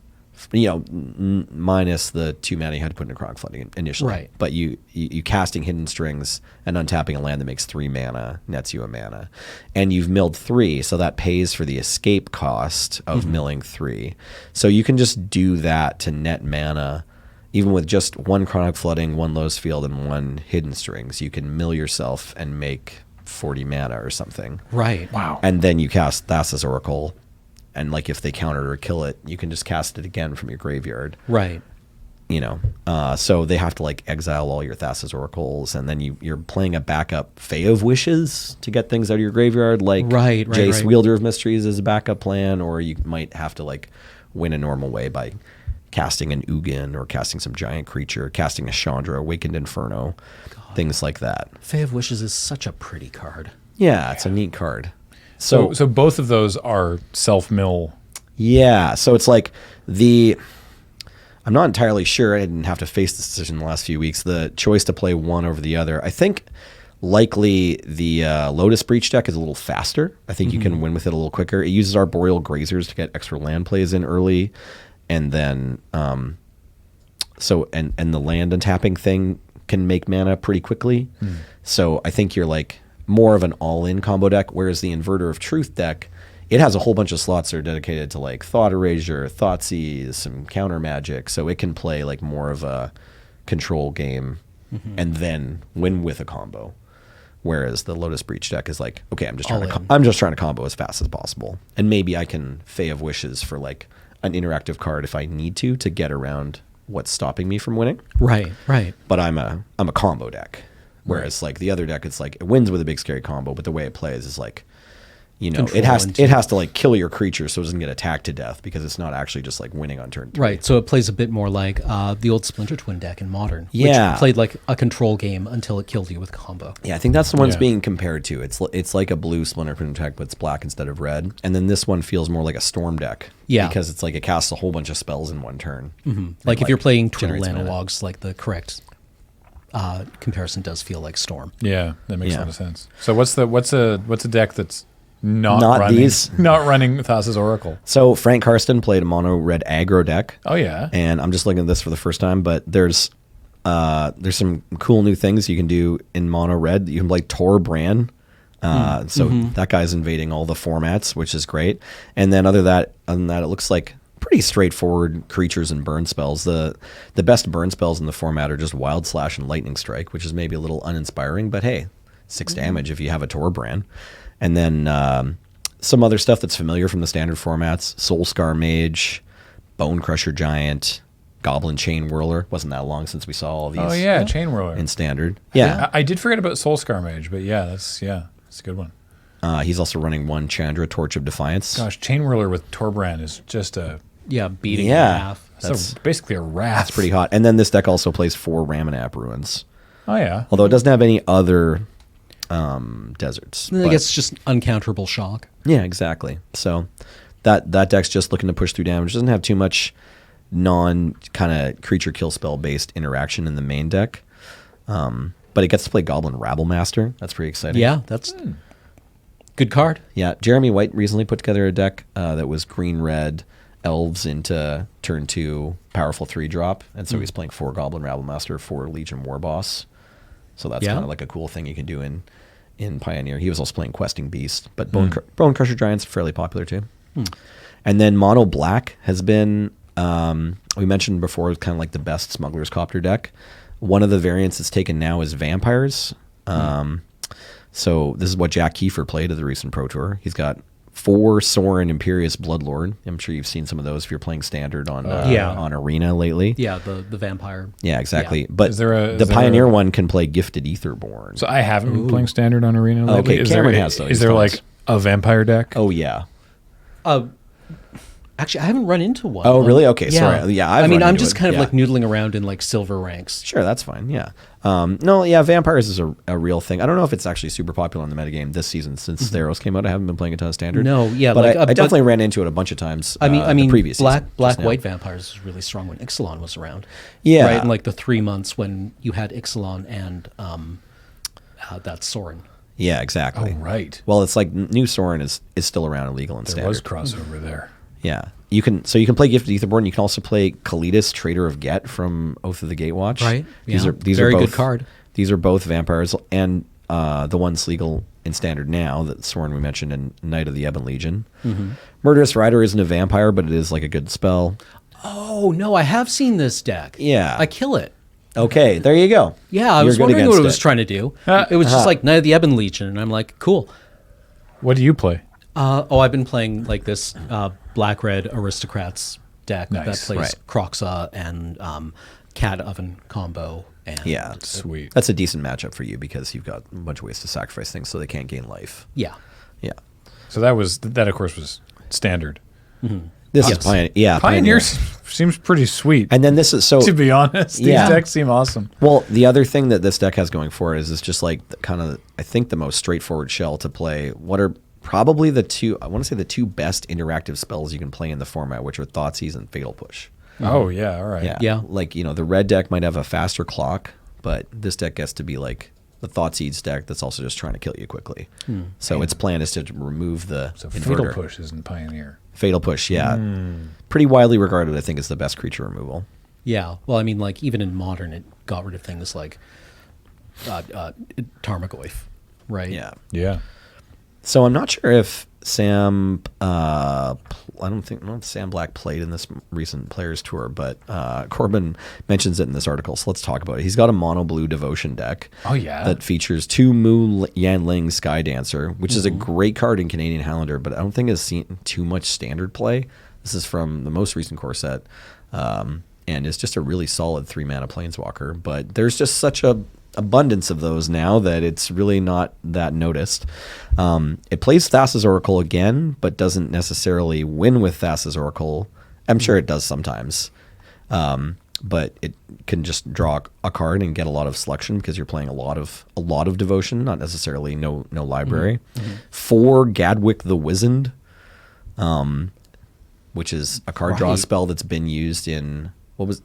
C: Minus the 2 mana you had to put in a Chronic Flooding initially.
B: Right.
C: But you casting Hidden Strings and untapping a land that makes 3 mana nets you a mana. And you've milled 3, so that pays for the escape cost of milling 3. So you can just do that to net mana. Even with just 1 Chronic Flooding, 1 Lotus Field, and 1 Hidden Strings, you can mill yourself and make 40 mana or something.
B: Right.
A: Wow.
C: And then you cast Thassa's Oracle, and like if they counter or kill it, you can just cast it again from your graveyard.
B: Right.
C: So they have to like exile all your Thassa's Oracles, and then you're playing a backup Fae of Wishes to get things out of your graveyard, like
B: Right,
C: Jace,
B: right.
C: Wielder of Mysteries is a backup plan, or you might have to like win a normal way by casting an Ugin or casting some giant creature, casting a Chandra, Awakened Inferno, things like that.
B: Fae of Wishes is such a pretty card.
C: Yeah, it's a neat card.
A: So both of those are self-mill.
C: Yeah, so it's like I'm not entirely sure. I didn't have to face this decision in the last few weeks. The choice to play one over the other. I think likely the Lotus Breach deck is a little faster. I think you can win with it a little quicker. It uses Arboreal Grazers to get extra land plays in early, and then and the land untapping thing can make mana pretty quickly. So I think you're like more of an all-in combo deck, whereas the Inverter of Truth deck, it has a whole bunch of slots that are dedicated to like Thought Erasure, Thoughtseize, some counter magic, so it can play like more of a control game and then win with a combo. Whereas the Lotus Breach deck is like, okay, I'm just trying to combo as fast as possible, and maybe I can Fae of Wishes for like an interactive card if I need to get around what's stopping me from winning.
B: Right. Right.
C: But I'm a combo deck. Whereas like the other deck, it's like it wins with a big scary combo, but the way it plays is like,
B: Control
C: it has
B: into-
C: it has to like kill your creature so it doesn't get attacked to death, because it's not actually just like winning on turn 3.
B: Right. So it plays a bit more like the old Splinter Twin deck in Modern.
C: Yeah.
B: Which played like a control game until it killed you with combo.
C: Yeah, I think that's the one it's
A: Yeah.
C: being compared to. It's like a blue Splinter Twin deck, but it's black instead of red. And then this one feels more like a Storm deck.
B: Yeah.
C: Because it's like it casts a whole bunch of spells in one turn.
B: Like if you're playing Twiddle
C: generates mana.
B: analogs, like the correct comparison does feel like Storm.
A: Yeah, that makes a
C: Yeah.
A: lot of sense. So what's a deck that's not running,
C: these.
A: not running Thassa's Oracle?
C: So Frank Karsten played a mono red aggro deck.
A: Oh yeah.
C: And I'm just looking at this for the first time, but there's some cool new things you can do in mono red. You can play Tor Bran. That guy's invading all the formats, which is great. And then other than that, it looks like pretty straightforward creatures and burn spells. The best burn spells in the format are just Wild Slash and Lightning Strike, which is maybe a little uninspiring, but hey, 6 damage if you have a Tor Bran. And then some other stuff that's familiar from the standard formats: Soulscar Mage, Bone Crusher Giant, Goblin Chain Whirler. Wasn't that long since we saw all these.
A: Oh yeah, Chain Whirler.
C: In standard. Yeah.
A: I did forget about Soulscar Mage, but that's a good one.
C: He's also running 1 Chandra, Torch of Defiance.
A: Gosh, Chain Whirler with Torbran is just
B: Yeah, beating
C: Yeah.
B: half.
A: that's basically a wrath.
C: That's pretty hot. And then this deck also plays 4 Ramanap Ruins.
A: Oh yeah.
C: Although it doesn't have any other deserts.
B: I
C: But-
B: guess it's just uncounterable shock.
C: yeah, exactly. So that deck's just looking to push through damage. Doesn't have too much non kind of creature kill spell based interaction in the main deck. But it gets to play Goblin Rabble Master. That's pretty exciting.
B: Yeah, that's good card.
C: Yeah. Jeremy White recently put together a deck that was green-red elves into turn 2 powerful 3-drop. And so he's playing 4 Goblin Rabble Master, 4 Legion War Boss. So that's
B: Yeah.
C: kind of like a cool thing you can do in Pioneer. He was also playing Questing Beast, but Bone Crusher Giant's fairly popular too. And then Mono Black has been, we mentioned before, kind of like the best Smuggler's Copter deck. One of the variants that's taken now is Vampires. So this is what Jack Kiefer played at the recent Pro Tour. He's got 4 Sorin Imperious Bloodlord. I'm sure you've seen some of those if you're playing Standard on Arena lately.
B: Yeah, the vampire.
C: Yeah, exactly.
B: Yeah.
C: But
A: Is there
C: the Pioneer one can play Gifted Aetherborn.
A: So I haven't been playing Standard on Arena lately.
C: Okay,
A: Is
C: Cameron
A: there,
C: has, though.
A: Is
C: He's
A: there
C: told us.
A: like a vampire deck?
C: Oh, yeah.
B: Actually, I haven't run into one.
C: Oh, really? Okay, sorry. Yeah, I've
B: I mean,
C: run
B: I'm
C: into
B: just
C: it.
B: kind of
C: Yeah.
B: like noodling around in like silver ranks.
C: Sure, that's fine. Yeah. No, yeah, Vampires is a real thing. I don't know if it's actually super popular in the metagame this season since Theros came out. I haven't been playing a ton of Standard.
B: No, yeah,
C: but
B: like,
C: I definitely ran into it a bunch of times.
B: I mean,
C: the previous
B: black
C: season, just now.
B: white vampires was really strong when Ixalan was around.
C: Yeah.
B: right. In like the 3 months when you had Ixalan and that Sorin.
C: Yeah, exactly.
A: Oh, right.
C: Well, it's like New Sorin is still around illegal in
A: There
C: Standard.
A: was crossover there.
C: Yeah. You can play Gifted Aetherborn. You can also play Kalidas, Trader of Get from Oath of the Gatewatch.
B: Right.
C: These
B: Yeah.
C: are these
B: Very
C: are both
B: good card.
C: These are both vampires, and the one's legal in Standard now. That Sorin we mentioned in Knight of the Ebon Legion. Murderous Rider isn't a vampire, but it is like a good spell.
B: Oh no, I have seen this deck.
C: Yeah.
B: I kill it.
C: Okay, there you go.
B: Yeah, I
C: You're
B: was
C: good
B: wondering what it
C: against
B: was trying to do. It was
C: Uh-huh.
B: just like Knight of the Ebon Legion, and I'm like, cool.
A: What do you play?
B: I've been playing like this black-red Aristocrats deck that
A: Nice,
B: plays
C: right.
B: Croxa and Cat Oven combo. And
C: Yeah,
A: Sweet.
C: That's a decent matchup for you because you've got a bunch of ways to sacrifice things so they can't gain life.
B: yeah.
C: Yeah.
A: So that of course was Standard.
C: This
B: Yes.
C: is Pioneer. Yeah,
A: Pioneer seems pretty sweet.
C: And then this is so.
A: to be honest, these
C: Yeah.
A: decks seem awesome.
C: Well, the other thing that this deck has going for it is it's just like kind of, I think, the most straightforward shell to play. What are probably the two best interactive spells you can play in the format, which are Thoughtseize and Fatal Push.
A: Oh yeah, all right.
B: Yeah.
C: Like, the red deck might have a faster clock, but this deck gets to be like the Thoughtseize deck that's also just trying to kill you quickly. So its plan is to remove the
A: So
C: Inverter.
A: Fatal Push isn't Pioneer.
C: Fatal Push, yeah. Pretty widely regarded, I think, as the best creature removal.
B: Yeah. Well, I mean, like even in Modern, it got rid of things like Tarmogoyf, right?
C: Yeah.
A: Yeah.
C: So I'm not sure if Sam, I don't know if Sam Black played in this recent Players Tour, but Corbin mentions it in this article, so let's talk about it. He's got a mono blue devotion deck.
A: Oh, yeah?
C: That features 2 Mu Yanling Sky Dancer, which is a great card in Canadian Highlander, but I don't think it's seen too much Standard play. This is from the most recent core set, and it's just a really solid 3-mana Planeswalker, but there's just such a abundance of those now that it's really not that noticed. It plays Thassa's Oracle again, but doesn't necessarily win with Thassa's Oracle. I'm sure it does sometimes, but it can just draw a card and get a lot of selection because you're playing a lot of devotion, not necessarily no library. 4 Gadwick the Wizened, which is a card draw
B: Right.
C: spell that's been used in.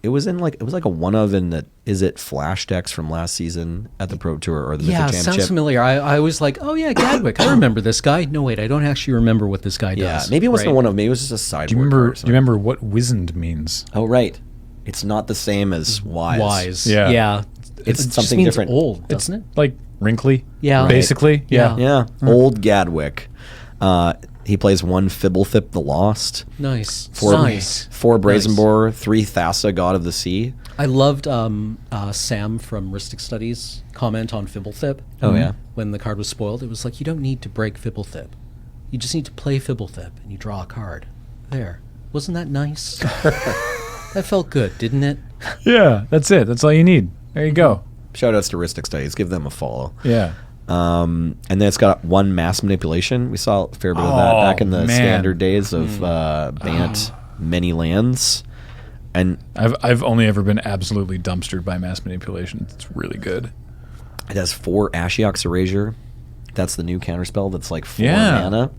C: It was like a one of in the Is It Flash decks from last season at the Pro Tour or the
B: Yeah,
C: Mythic
B: sounds
C: Championship.
B: familiar. I was like, oh yeah, Gadwick. I remember this guy. No, wait, I don't actually remember what this guy
C: Yeah,
B: does.
C: maybe it wasn't
B: right?
C: one of. Maybe it was just a sideboard.
A: Do you remember?
C: card or
A: Do you
C: something.
A: remember what wizened means?
C: Oh, right. It's not the same as wise.
B: Wise.
A: Yeah.
B: Yeah.
C: It's
B: It just
C: something
B: means
C: different.
B: old, doesn't it?
A: Like wrinkly?
B: Yeah. Right.
A: Basically. Yeah.
C: Yeah, old Gadwick. He plays 1 Fibblethip the Lost.
B: Nice.
C: 4,
B: Nice.
C: 4 Brazen
B: Nice.
C: Boar, 3 Thassa, God of the Sea.
B: I loved Sam from Ristic Studies' comment on Fibblethip.
C: Oh, yeah.
B: When the card was spoiled, it was like, you don't need to break Fibblethip. You just need to play Fibblethip, and you draw a card. There. Wasn't that nice? That felt good, didn't it?
A: Yeah. That's it. That's all you need. There you go.
C: Shout outs to Ristic Studies. Give them a follow.
A: Yeah.
C: And then it's got 1 Mass Manipulation. We saw a fair bit of that
A: Oh,
C: back in the
A: man.
C: standard days of Bant Many Lands. And
A: I've only ever been absolutely dumpstered by mass manipulation. It's really good.
C: it has 4 Ashiok's Erasure, That's the new counterspell that's like 4
A: Yeah.
C: mana.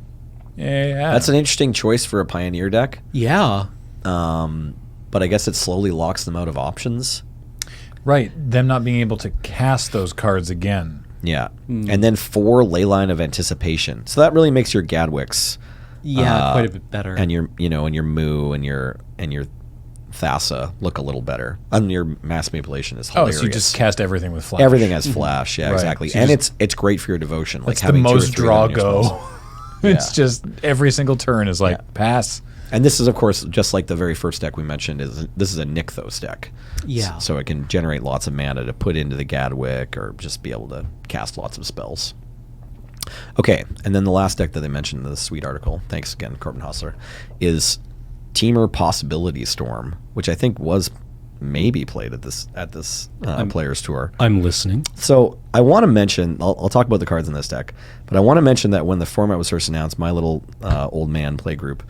A: Yeah.
C: That's an interesting choice for a Pioneer deck.
B: Yeah.
C: But I guess it slowly locks them out of options.
A: right. Them not being able to cast those cards again.
C: Yeah. And then 4 Leyline of Anticipation. So that really makes your Gadwicks
B: Yeah, quite a bit better.
C: and your and your Moo and your Thassa look a little better. And your Mass Manipulation is
A: Oh,
C: hilarious.
A: so you just cast everything with flash.
C: Everything has flash, yeah,
A: Right.
C: exactly.
A: So you
C: And
A: just-
C: it's great for your devotion. Like
A: It's the
C: having 2 or
A: most
C: 3
A: draw
C: on your spells.
A: go. It's just every single turn is like pass.
C: And this is, of course, just like the very first deck we mentioned. This is a Nykthos deck.
B: Yeah.
C: So it can generate lots of mana to put into the Gadwick or just be able to cast lots of spells. Okay, and then the last deck that they mentioned in the sweet article, thanks again, Corbin Hostler, is Teamer Possibility Storm, which I think was maybe played at this Players Tour.
B: I'm listening.
C: So I want to mention, I'll talk about the cards in this deck, but I want to mention that when the format was first announced, my little old man play group,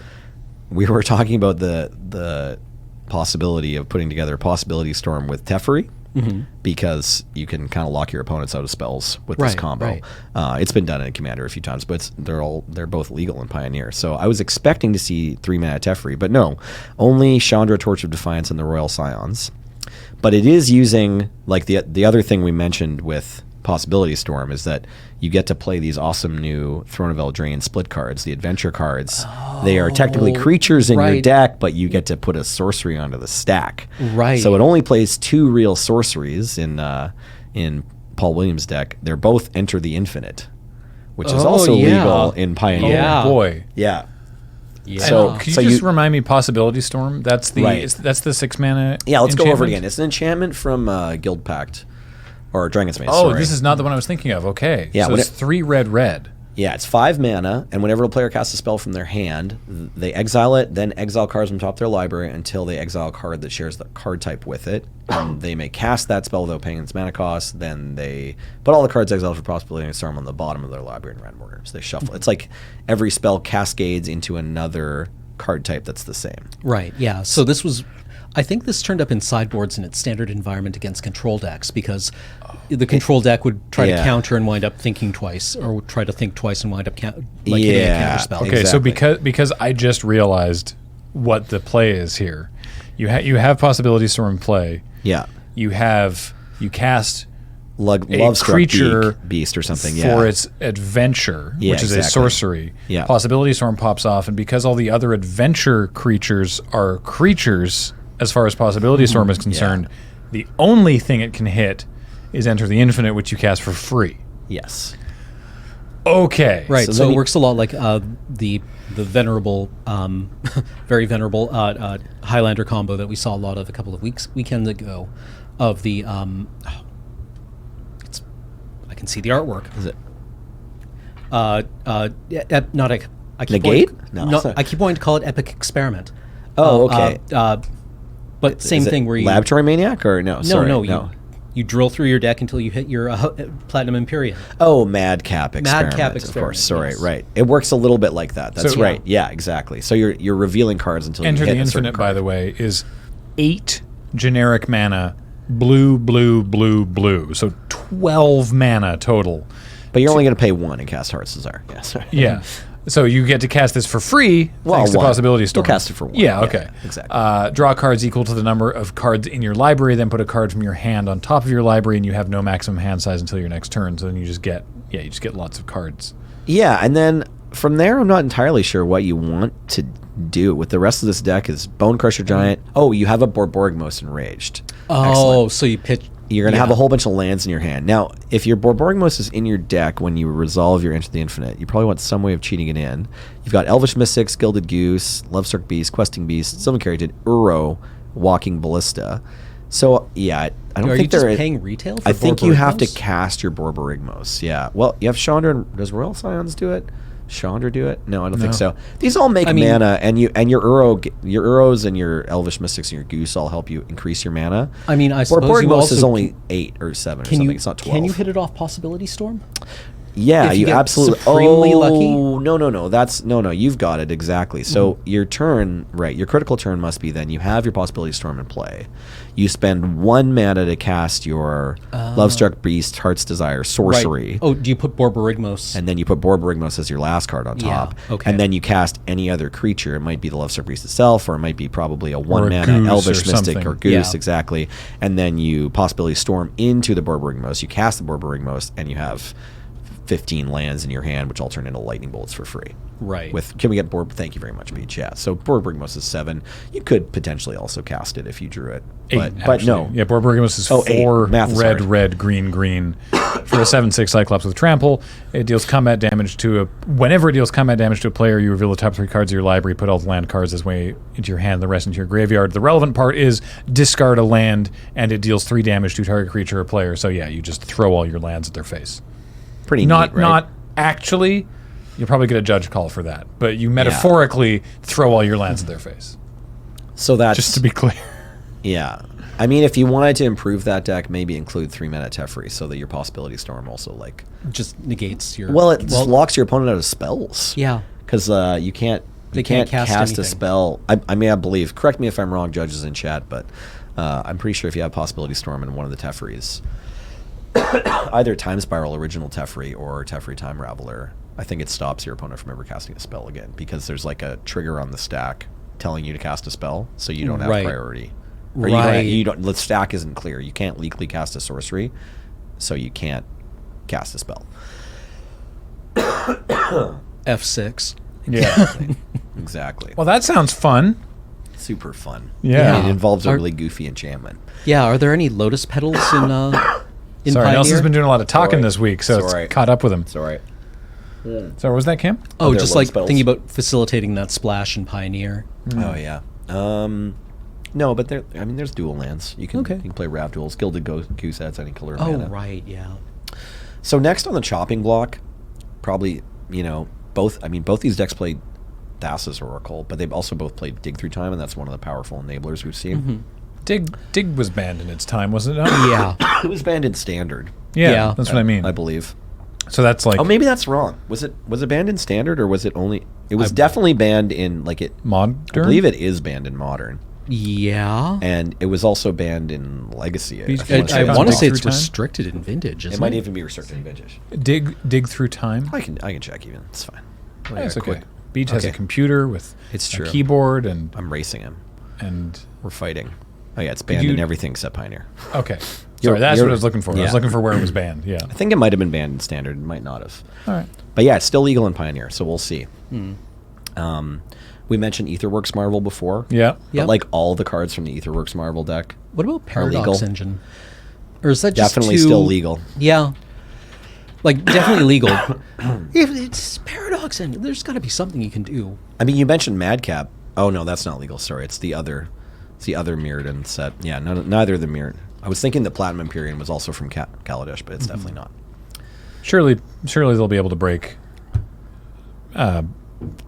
C: we were talking about the possibility of putting together a Possibility Storm with Teferi, because you can kind of lock your opponents out of spells with this
B: Right,
C: combo.
B: right.
C: It's been done in Commander a few times, but they're both legal in Pioneer. So I was expecting to see 3 mana Teferi, but no, only Chandra, Torch of Defiance, and the Royal Scions. But it is using, like the other thing we mentioned with Possibility Storm is that you get to play these awesome new Throne of Eldraine split cards, the adventure cards. They are technically creatures in your
B: right.
C: deck, but you get to put a sorcery onto the stack.
B: Right.
C: So it only plays 2 real sorceries in Paul Williams' deck. They're both Enter the Infinite, which is
B: Oh,
C: also
B: yeah.
C: legal in Pioneer.
B: Yeah.
A: Oh boy.
C: Yeah.
B: Yeah.
C: So-
A: Could you
C: so
A: just
C: you-
A: remind me Possibility Storm? That's the
C: Right.
A: that's the 6 mana.
C: Yeah, let's go over it
A: enchantment?
C: again. It's an enchantment from Guild Pact, or Dragon's Mace.
A: Oh,
C: sorry.
A: this is not the one I was thinking of. Okay.
C: Yeah,
A: So
C: when
A: it's 3 red.
C: Yeah, it's 5 mana, and whenever a player casts a spell from their hand, they exile it, then exile cards from top of their library until they exile a card that shares the card type with it. They may cast that spell without paying its mana cost. Then they put all the cards exiled for Possibility Storm on the bottom of their library in random order. So they shuffle. It's like every spell cascades into another card type that's the same.
B: Right, yeah. So this was, I think this turned up in sideboards in its standard environment against control decks, because the control deck would try to
C: Yeah.
B: counter and wind up thinking twice, or would try to think twice and wind up hitting a
C: Yeah.
B: counter spell.
A: Okay, so
C: Exactly.
A: because I just realized what the play is here. You have Possibility Storm play.
C: Yeah.
A: You cast a
C: Lovestruck
A: creature
C: beast or something.
A: for
C: Yeah.
A: its adventure,
C: Yeah,
A: which is a
C: exactly.
A: sorcery.
C: Yeah.
A: Possibility Storm pops off, and because all the other adventure creatures are creatures, as far as Possibility Storm is concerned, the only thing it can hit is Enter the Infinite, which you cast for free.
C: Yes.
B: Right,
A: Okay.
C: So
B: so
C: then
B: it
C: you-
B: works a lot like the venerable, very venerable Highlander combo that we saw a lot of a couple of weekends ago, of the I can see the artwork.
C: Is it?
B: Not a. I keep
C: Negate?
B: wanting-
C: No.
B: I keep wanting to call it Epic Experiment.
C: Oh, okay.
B: But same
C: Is it
B: thing where you
C: Laboratory Maniac or no? Sorry,
B: no. You drill through your deck until you hit your Platinum Imperium.
C: Oh, Madcap Experiment. Of
B: Experiment,
C: course. Sorry,
B: yes.
C: right. It works a little bit like that. That's
A: So-
C: right. Yeah, exactly. So you're revealing cards until
A: Enter
C: you hit
A: the
C: a certain
A: Infinite, by
C: card.
A: the way, is 8 generic mana, blue, blue, blue, blue. So 12 mana total.
C: But you're only going to pay 1 and cast Heart's Desire. Yeah, sorry.
A: Yeah. So you get to cast this for free
C: Well,
A: thanks to
C: 1.
A: Possibility Storm.
C: You'll cast it for 1.
A: Yeah,
C: Yeah,
A: okay.
C: exactly.
A: Draw cards equal to the number of cards in your library, then put a card from your hand on top of your library, and you have no maximum hand size until your next turn. So then you just get lots of cards.
C: Yeah, and then from there, I'm not entirely sure what you want to do with the rest of this deck. Is Bone Crusher Giant? Oh, you have a Borborygmos Enraged.
B: Oh,
C: Excellent.
B: so you pitch.
C: You're going to have a whole bunch of lands in your hand. Now, if your Borborygmos is in your deck when you resolve your Enter the Infinite, you probably want some way of cheating it in. You've got Elvish Mystics, Gilded Goose, Lovestruck Beast, Questing Beast, Sylvan Carried, Uro, Walking Ballista. So, yeah, I don't
B: Are
C: think
B: you just
C: they're...
B: paying retail for
C: I think you have to
B: Borborygmos?
C: cast your Borborygmos, yeah. Well, you have Chandra and... Does Royal Scions do it? Chandra do it? No, I don't think so. These all make
B: I mean-
C: mana, and your Uros and your Elvish Mystics and your Goose all help you increase your mana.
B: I mean, I suppose you
C: Borborygmos
B: also
C: is only 8 or 7 or
B: Can
C: something.
B: you
C: It's not 12.
B: can you hit it off Possibility Storm?
C: Yeah,
B: If
C: you
B: get
C: absolutely.
B: supremely lucky.
C: No. That's no. You've got it exactly. So your turn, right? Your critical turn must be then you have your possibility storm in play. You spend 1 mana to cast your Lovestruck Beast, Heart's Desire, sorcery.
B: Right. Oh, do you put Borborygmos?
C: And then you put Borborygmos as your last card on top.
B: Yeah, okay.
C: And then you cast any other creature. It might be the Lovestruck Beast itself, or it might be probably a 1
A: a
C: mana
A: goose
C: Elvish
A: or
C: Mystic
A: something.
C: or Goose,
B: Yeah.
C: exactly. And then you possibility storm into the Borborygmos. You cast the Borborygmos, and you have 15 lands in your hand, which all turn into lightning bolts for free.
B: Right.
C: Can we get Thank you very much, Beach. Yeah. So Borborygmos is 7. You could potentially also cast it if you drew it.
A: 8,
C: But no.
A: Yeah, Borborygmos is
C: 8.
A: 4
C: Math is
A: red,
C: hard.
A: red, green, green. For a 7/6 Cyclops with trample, it deals combat damage to a. Whenever it deals combat damage to a player, you reveal the top 3 cards of your library, put all the land cards this way into your hand, the rest into your graveyard. The relevant part is discard a land, and it deals 3 damage to target creature or player. So yeah, you just throw all your lands at their face.
C: Pretty
A: Not
C: neat, right?
A: not actually. You'll probably get a judge call for that, but you metaphorically throw all your lands at their face.
C: So that's
A: Just to be clear.
C: Yeah. I mean, if you wanted to improve that deck, maybe include 3 mana Teferi so that your possibility storm also like.
B: just negates your.
C: Well, it locks your opponent out of spells.
B: Yeah.
C: Because you can't.
B: They
C: You can't
B: can't cast
C: cast a
B: anything.
C: spell. I mean, I believe. Correct me if I'm wrong, judges in chat, but I'm pretty sure if you have possibility storm in one of the Teferis, either Time Spiral Original Teferi or Teferi Time Raveler, I think it stops your opponent from ever casting a spell again because there's like a trigger on the stack telling you to cast a spell, so you don't have
B: Right.
C: priority. Or
B: Right.
C: you don't. The stack isn't clear. You can't legally cast a sorcery, so you can't cast a spell.
B: F6.
A: Yeah.
C: Exactly.
A: Well, that sounds fun.
C: Super fun.
A: Yeah.
C: And it involves a
B: Are-
C: really goofy enchantment.
B: Yeah. Are there any Lotus petals in
A: Sorry,
B: Pioneer?
A: Nelson's been doing a lot of talking
C: Sorry.
A: this week, so
C: Sorry.
A: it's caught up with him.
C: Sorry.
A: So what was that, Cam?
B: Oh,
C: there
B: just
C: Lotus
B: like
C: petals?
B: thinking about facilitating that splash in Pioneer.
C: Oh yeah. No, but there. I mean, there's dual lands. You can
B: Okay.
C: you can play Rav duels. Gilded Goose adds any color of
B: Oh,
C: mana.
B: right. Yeah.
C: So next on the chopping block, probably both. I mean, both these decks played Thassa's Oracle, but they've also both played Dig Through Time, and that's one of the powerful enablers we've seen.
A: Dig was banned in its time, wasn't it? not?
B: Yeah.
C: It was banned in Standard,
A: Yeah,
B: Yeah.
A: that's what I mean.
C: I believe.
A: So that's like
C: Oh, maybe that's wrong. Was it banned in Standard, or was it only? It was definitely banned in like it.
A: modern.
C: I believe it is banned in Modern,
B: Yeah.
C: and it was also banned in Legacy.
A: Beach-
C: think.
B: I
A: Dig
B: want to say
A: Through
B: it's
A: Time?
B: restricted in Vintage.
C: It
B: Isn't
C: might even be restricted in Vintage.
A: Dig through time.
C: I can check even. It's fine.
A: That's
C: Yeah,
A: okay.
C: quick.
A: Beach has a
C: Okay.
A: computer with
C: It's
A: a
C: true.
A: keyboard and
C: I'm racing him.
A: and
C: We're fighting. Oh yeah, it's banned
A: You-
C: in everything except Pioneer.
A: okay.
C: You're-
A: Sorry, that's
C: you're-
A: what I was looking for. I was
C: yeah.
A: looking for where it was banned. Yeah.
C: I think it might have been banned in Standard. It might not have.
A: All right.
C: But yeah, it's still legal in Pioneer, so we'll see. We mentioned Aetherworks Marvel before.
A: Yeah.
C: But
B: Yep.
C: like all the cards from the Aetherworks Marvel deck,
B: What about Paradox
C: legal.
B: Engine? Or is that just
C: definitely
B: too-
C: still legal.
B: Yeah. Like, definitely legal. If it's Paradox Engine, there's got to be something you can do.
C: I mean, you mentioned Madcap. Oh no, that's not legal. Sorry, it's the other Mirrodin set. Yeah, neither of the Mirrodin. I was thinking the Platinum Empyrean was also from Kaladesh, but it's definitely not.
A: Surely they'll be able to break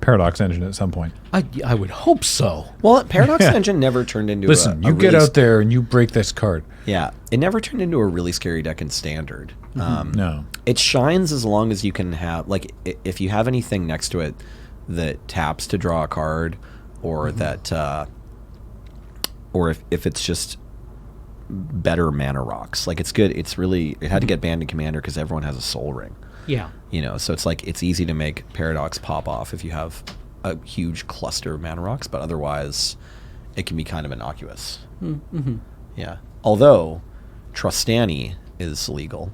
A: Paradox Engine at some point.
B: I would hope so.
C: Well, Paradox
A: Yeah.
C: Engine never turned into
A: Listen,
C: a
A: you get
C: really
A: out there and you break this card.
C: Yeah, it never turned into a really scary deck in Standard.
A: No.
C: It shines as long as you can have, like, if you have anything next to it that taps to draw a card, or that, or if it's just better mana rocks. Like, it's good. It's really, it had to get banned in Commander because everyone has a Soul Ring.
B: Yeah.
C: So it's like, it's easy to make Paradox pop off if you have a huge cluster of mana rocks, but otherwise it can be kind of innocuous. Yeah. Although Trustani is legal.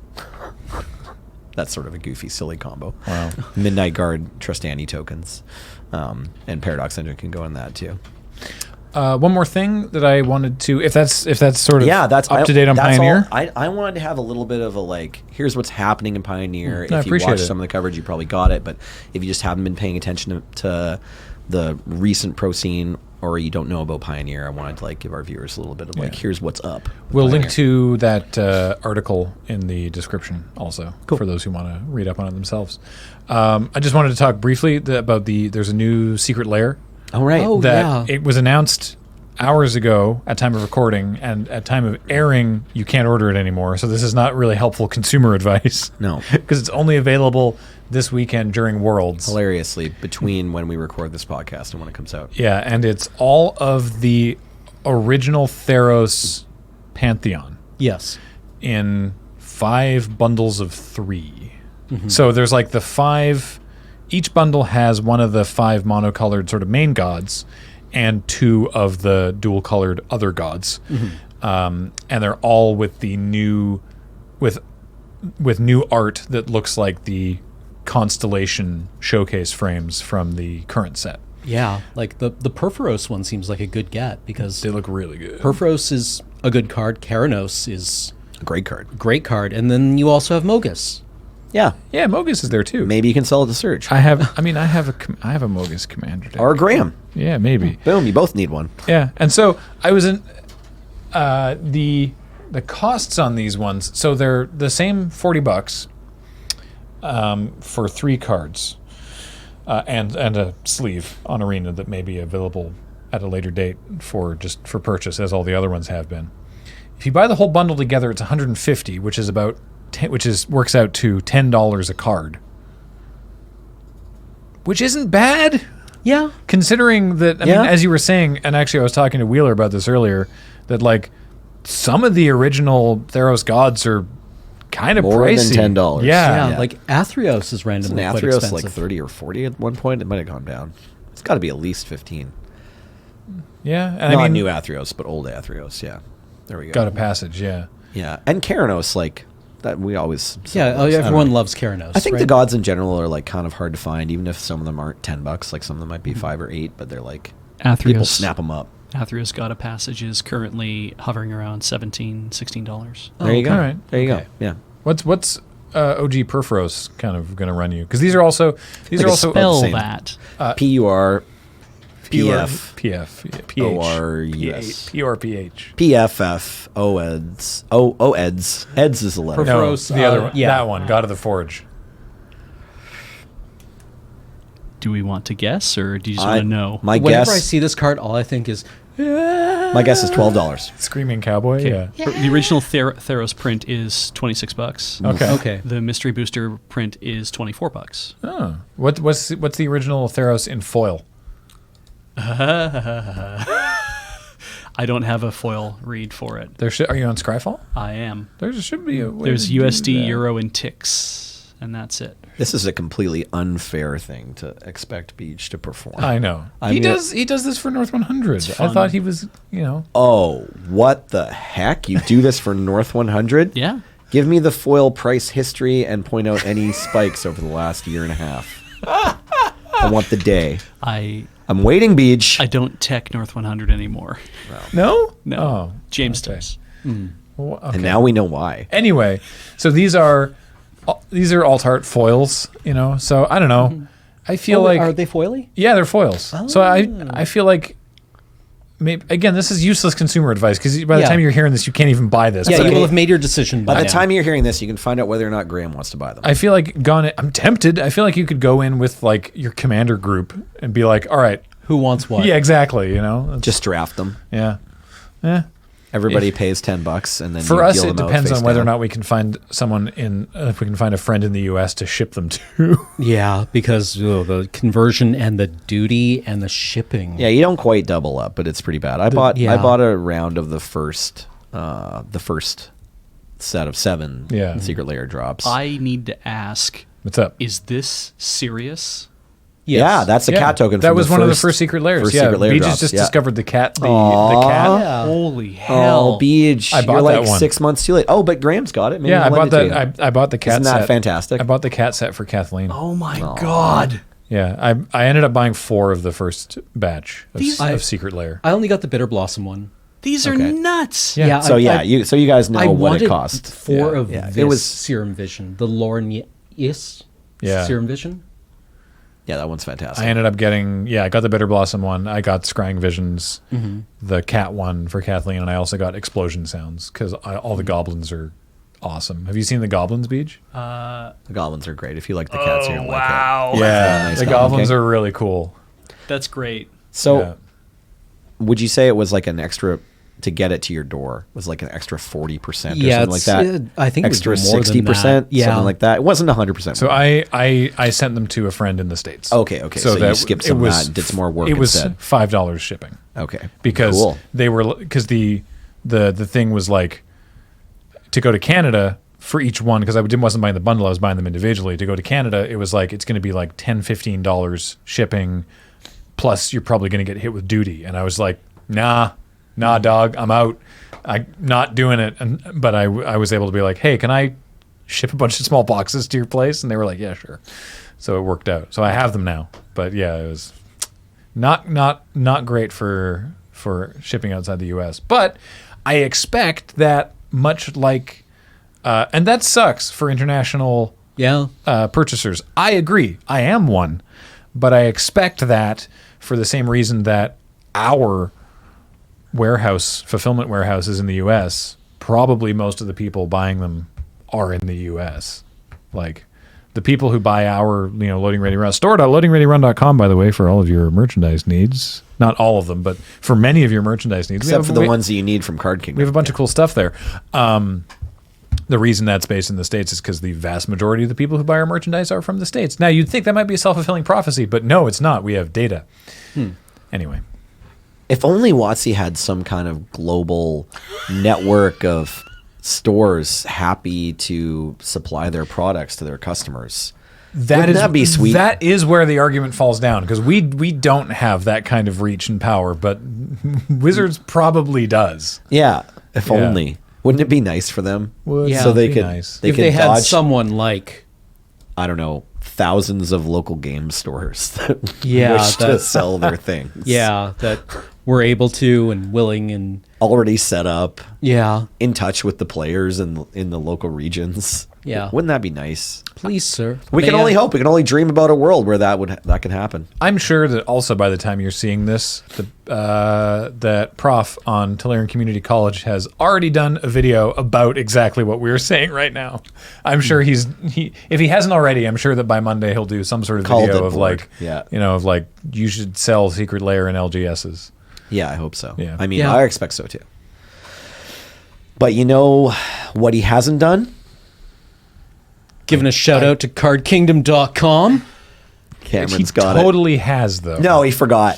C: That's sort of a goofy, silly combo.
A: Wow.
C: Midnight Guard Trustani tokens. And Paradox Engine can go in that too.
A: One more thing that I wanted to, if that's sort of
C: That's
A: up to date on
C: that's
A: Pioneer.
C: all- I wanted to have a little bit of a, like, here's what's happening in Pioneer.
A: I
C: If you
A: appreciate
C: watched
A: it.
C: some of the coverage, you probably got it. But if you just haven't been paying attention to the recent pro scene, or you don't know about Pioneer, I wanted to, like, give our viewers a little bit of, like,
A: Yeah.
C: here's what's up. with
A: We'll link
C: Pioneer.
A: to that article in the description also for those who want to read up on it themselves. I just wanted to talk briefly about there's a new secret lair
C: Oh, right.
B: Oh,
A: that
B: yeah.
A: it was announced hours ago at time of recording, and at time of airing, you can't order it anymore. So this is not really helpful consumer advice.
C: No.
A: Because it's only available this weekend during Worlds.
C: Hilariously, between when we record this podcast and when it comes out.
A: Yeah, and it's all of the original Theros Pantheon
B: Yes.
A: in 5 bundles of 3. So there's like the 5. Each bundle has one of the 5 monocolored sort of main gods, and 2 of the dual-colored other gods, and they're all with the new, with new art that looks like the Constellation showcase frames from the current set.
B: Yeah, like the Perforos one seems like a good get because
A: They look really good.
B: Perforos is a good card. Keranos is
C: A great card.
B: a great card, and then you also have Mogus.
C: Yeah.
A: Yeah, Mogus is there too.
C: Maybe you can sell it to Surge.
A: I have a Mogus commander deck.
C: Or Graham.
A: Yeah, maybe.
C: Boom, you both need one.
A: Yeah, and so I was in the costs on these ones. So they're the same $40 for 3 cards, and a sleeve on Arena that may be available at a later date for purchase, as all the other ones have been. If you buy the whole bundle together, it's $150, which is about works out to $10 a card, which isn't bad.
B: Yeah,
A: Considering that, I
C: Yeah.
A: mean, as you were saying, and actually I was talking to Wheeler about this earlier, that like some of the original Theros gods are kind of
C: More
A: pricey.
C: than $10.
A: Yeah.
B: yeah, like Athreos is
C: Isn't
B: randomly quite
C: Athreos
B: expensive.
C: like 30 or 40 at one point? It might have gone down. It's got to be at least 15.
A: Yeah. And
C: Not
A: I mean,
C: new Athreos, but old Athreos. Yeah. There we go.
A: got a passage, yeah.
C: Yeah. And Keranos, like, that we always.
B: Yeah,
C: sell those. I don't
B: everyone
C: know.
B: loves Keranos.
C: I think
B: right?
C: the gods in general are like kind of hard to find, even if some of them aren't $10. Like some of them might be 5 or 8, but they're like people
D: Athreos.
C: snap them up.
D: Athreos God of Passage is currently hovering around $17, $16.
C: There you go.
A: all right.
C: There you
B: Okay.
C: go. Yeah.
A: What's OG Perforos kind of going to run you? Because these are also
C: Like a
D: Spell
C: same.
D: that.
C: PUR PF
A: PF
C: ORUS
A: PRPH.
C: PFF OEDS OEDS EDS is 11.
A: No,
B: Perforos,
A: the other one.
B: yeah.
A: That one, God of the Forge.
D: Do we want to guess, or do you just
C: I-
D: want to know?
C: My
B: Whenever
C: guess.
B: I see this card, all I think is
C: My guess is $12.
A: Screaming Cowboy, yeah.
D: The original Theros print is $26.
A: Okay.
B: okay.
D: The mystery booster print is $24.
A: Oh. What's the original Theros in foil?
D: I don't have a foil read for it.
A: Are you on Scryfall?
D: I am.
A: There should be a way
D: There's
A: to do
D: USD,
A: that.
D: Euro, and ticks, and that's it.
C: This is a completely unfair thing to expect Beach to perform.
A: I know.
C: I
A: He
C: mean,
A: does this for North 100. I
D: fun.
A: thought he was, you know.
C: Oh, what the heck? You do this for North 100?
D: Yeah.
C: Give me the foil price history and point out any spikes over the last year and a half. I want the day. I'm waiting, Beach.
D: I don't tech North 100 anymore.
A: No?
D: No.
A: Oh.
D: James
A: okay.
D: does.
A: Well, okay.
C: And now we know why.
A: Anyway, so these are alt art foils, you know. So I don't know. I feel like
B: are they foily?
A: yeah, they're foils. So I feel like maybe again this is useless consumer advice because by the
B: Yeah.
A: time you're hearing this, you can't even buy this.
B: Yeah,
A: But
B: you
A: I,
B: will have made your decision by
C: By the
B: now.
C: time you're hearing this, you can find out whether or not Graham wants to buy them.
A: I feel like I'm tempted. I feel like you could go in with like your commander group and be like, all right,
B: Who wants what?
A: yeah, exactly. You know, It's-
C: Just draft them.
A: yeah. Yeah.
C: Everybody pays $10, and then
A: For
C: you
A: us,
C: deal
A: it
C: them out
A: depends
C: face
A: on whether or
C: down.
A: not we can find someone if we can find a friend in the U.S. to ship them to.
B: Yeah, because the conversion and the duty and the shipping.
C: Yeah, you don't quite double up, but it's pretty bad. I bought a round of the first set of 7
A: Yeah.
C: secret layer drops.
D: I need to ask,
A: What's up?
D: is this serious?
B: Yes.
C: Yeah, that's a cat token.
A: That
C: from
A: was
C: the
A: one of the
C: first-
A: first secret layers.
C: first
A: Yeah,
C: secret layer
A: Beach
C: drops,
A: just
C: yeah.
A: discovered the cat. The
C: Aw.
A: cat.
B: Yeah.
D: Holy hell.
C: Oh, Beach,
A: I bought
C: you're like
A: that one.
C: 6 months too late. Oh, but Graham's got it. Maybe
A: Yeah, I
C: he'll
A: bought
C: lend it to
A: that. I bought the cat
C: Isn't that
A: set.
C: fantastic?
A: I bought the cat set for Kathleen.
D: Oh my God.
A: Yeah, I ended up buying 4 of the first batch of,
D: These-
A: of secret layer.
B: I only got the Bitter Blossom one.
D: These are
C: Okay.
D: nuts.
A: Yeah.
C: So you guys know
B: I
C: what
B: wanted
C: it cost.
B: 4
A: Yeah.
B: of
C: Yeah,
B: this
C: it was-
B: Serum Vision. The Lorne
A: Yeah.
B: Serum Vision.
C: Yeah, that one's fantastic.
A: I ended up getting I got the Bitter Blossom one. I got Scrying Visions, the cat one for Kathleen, and I also got Explosion Sounds because all the goblins are awesome. Have you seen the goblins, Beach?
C: The goblins are great. If you like the cats, you're gonna like it.
A: Yeah,
C: nice
A: the
C: goblin
A: goblins
C: king.
A: are really cool.
D: That's great.
C: So
A: Yeah.
C: would you say it was like an extra to get it to your door? Was like an extra 40% or something like
B: it's,
C: that?
B: I think
C: extra
B: it was more
C: 60%,
B: than that. Yeah.
C: something like that. It wasn't 100%.
A: So I sent them to a friend in the States.
C: Okay. So you skipped some of that and did some more work
A: It was
C: instead.
A: $5 shipping.
C: Okay.
A: Because
C: Cool.
A: they were because the thing was like to go to Canada for each one, because I wasn't buying the bundle, I was buying them individually. To go to Canada, it was like it's going to be like $10-15 shipping, plus you're probably going to get hit with duty. And I was like, nah, dog, I'm out. I'm not doing it. But I was able to be like, hey, can I ship a bunch of small boxes to your place? And they were like, yeah, sure. So it worked out. So I have them now. But yeah, it was not great for shipping outside the U.S. But I expect that much like, and that sucks for international purchasers. I agree. I am one. But I expect that for the same reason that our fulfillment warehouses in the U.S., probably most of the people buying them are in the U.S. Like the people who buy our, Loading Ready Run, store.loadingreadyrun.com, by the way, for all of your merchandise needs. Not all of them, but for many of your merchandise needs.
C: Except for the ones that you need from Card Kingdom.
A: We have a bunch of cool stuff there. The reason that's based in the States is because the vast majority of the people who buy our merchandise are from the States. Now, you'd think that might be a self-fulfilling prophecy, but no, it's not. We have data. Anyway.
C: If only WotC had some kind of global network of stores happy to supply their products to their customers. Wouldn't that be sweet?
A: That is where the argument falls down, because we don't have that kind of reach and power, but Wizards probably does.
C: Yeah, if only. Wouldn't it be nice for them?
A: So
C: they
A: be
C: could,
A: nice.
C: they
B: if
C: could
B: they had
C: dodge,
B: someone like,
C: I don't know, thousands of local game stores that
B: Yeah,
C: wish to
B: that-
C: sell their things.
B: that we're able to and willing and
C: Already set up,
B: yeah,
C: in touch with the players in the local regions.
B: Yeah.
C: Wouldn't that be nice?
B: please, sir.
C: We can only hope. We can only dream about a world where that can happen.
A: I'm sure that also by the time you're seeing this, that Prof on Tulare Community College has already done a video about exactly what we're saying right now. I'm sure if he hasn't already, I'm sure that by Monday he'll do some sort of
C: Called
A: video
C: it
A: of
C: board.
A: like,
C: Yeah.
A: of like you should sell Secret Lair and LGSs.
C: Yeah, I hope so.
A: Yeah.
C: I mean,
B: Yeah.
C: I expect so too. But you know what he hasn't done?
B: Giving a shout out to cardkingdom.com.
C: Cameron's
A: He
C: got
A: totally has though.
C: No, he forgot.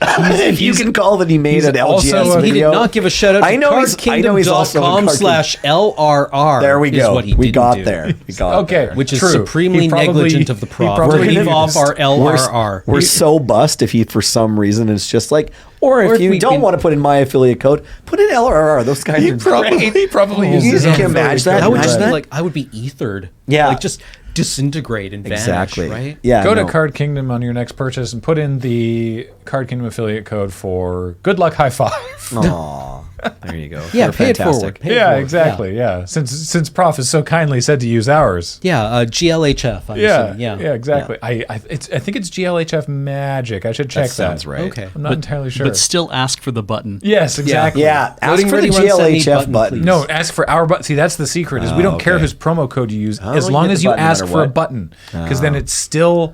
C: If you can call that he made
A: he's
C: an
A: also
C: LGS
A: a-
B: He did
C: video.
B: not give a shout out to
C: I know he's also on
B: cardkingdom.com/LRR.
C: There we
B: is
C: go.
B: what he
C: We
B: didn't
C: got
B: do.
C: there. We got
A: Okay.
C: there.
B: Which is
A: True.
B: supremely
A: He probably-
B: negligent of the
A: he
B: prof.
A: probably
B: We're leave off
A: used-
B: our LRR.
C: We're so bust if he, for some reason, is just like, or
B: Or
C: if
B: if
C: you
B: we
C: don't
B: can-
C: want to put in my affiliate code, put in LRR. Those guys are great.
A: He probably uses his
C: You
A: own
C: can imagine
A: affiliate
C: that?
B: That would
A: code.
B: just
C: Imagine
B: be
C: that?
B: like, I would be ethered.
C: Yeah.
B: Like just disintegrate and vanish,
C: Exactly.
B: right?
C: Yeah.
A: Go to
C: no.
A: Card Kingdom on your next purchase and put in the Card Kingdom affiliate code for Good Luck High Five.
C: Aw, there you go.
B: Yeah,
C: They're
B: pay it
C: fantastic.
B: forward. Pay it
A: Yeah,
B: forward.
A: exactly. Yeah. Since Prof is so kindly said to use ours.
B: Yeah, GLHF. I'm assuming.
A: Yeah, exactly. I think it's GLHF Magic. I should check
C: That sounds right.
B: Okay.
A: I'm not entirely sure.
D: But still ask for the button.
A: Yes, exactly.
C: Yeah, ask
B: Loading
C: for the
B: ready run, send me
C: GLHF
B: button,
C: button.
B: please.
A: No, ask for our button. See, that's the secret. Is we don't care
C: okay.
A: whose promo code you use,
C: Oh,
A: as
C: you
A: long
C: get
A: as
C: the
A: you
C: button no
A: ask
C: matter
A: for a
C: what.
A: button, because then it still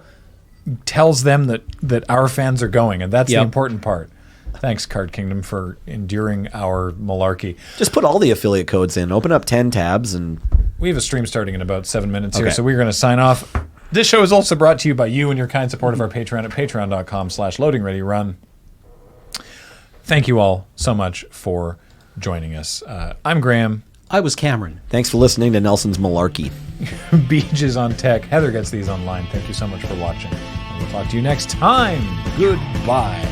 A: tells them that our fans are going, and that's the
B: Yep.
A: important part. Thanks, Card Kingdom, for enduring our malarkey.
C: Just put all the affiliate codes in. Open up 10 tabs and
A: We have a stream starting in about 7 minutes here,
C: Okay.
A: so we're going to sign off. This show is also brought to you by you and your kind support of our Patreon at patreon.com/loadingreadyrun. Thank you all so much for joining us. I'm Graham.
B: I was Cameron.
C: thanks for listening to Nelson's Malarkey.
A: Beach is on tech. Heather gets these online. Thank you so much for watching. And we'll talk to you next time. Goodbye.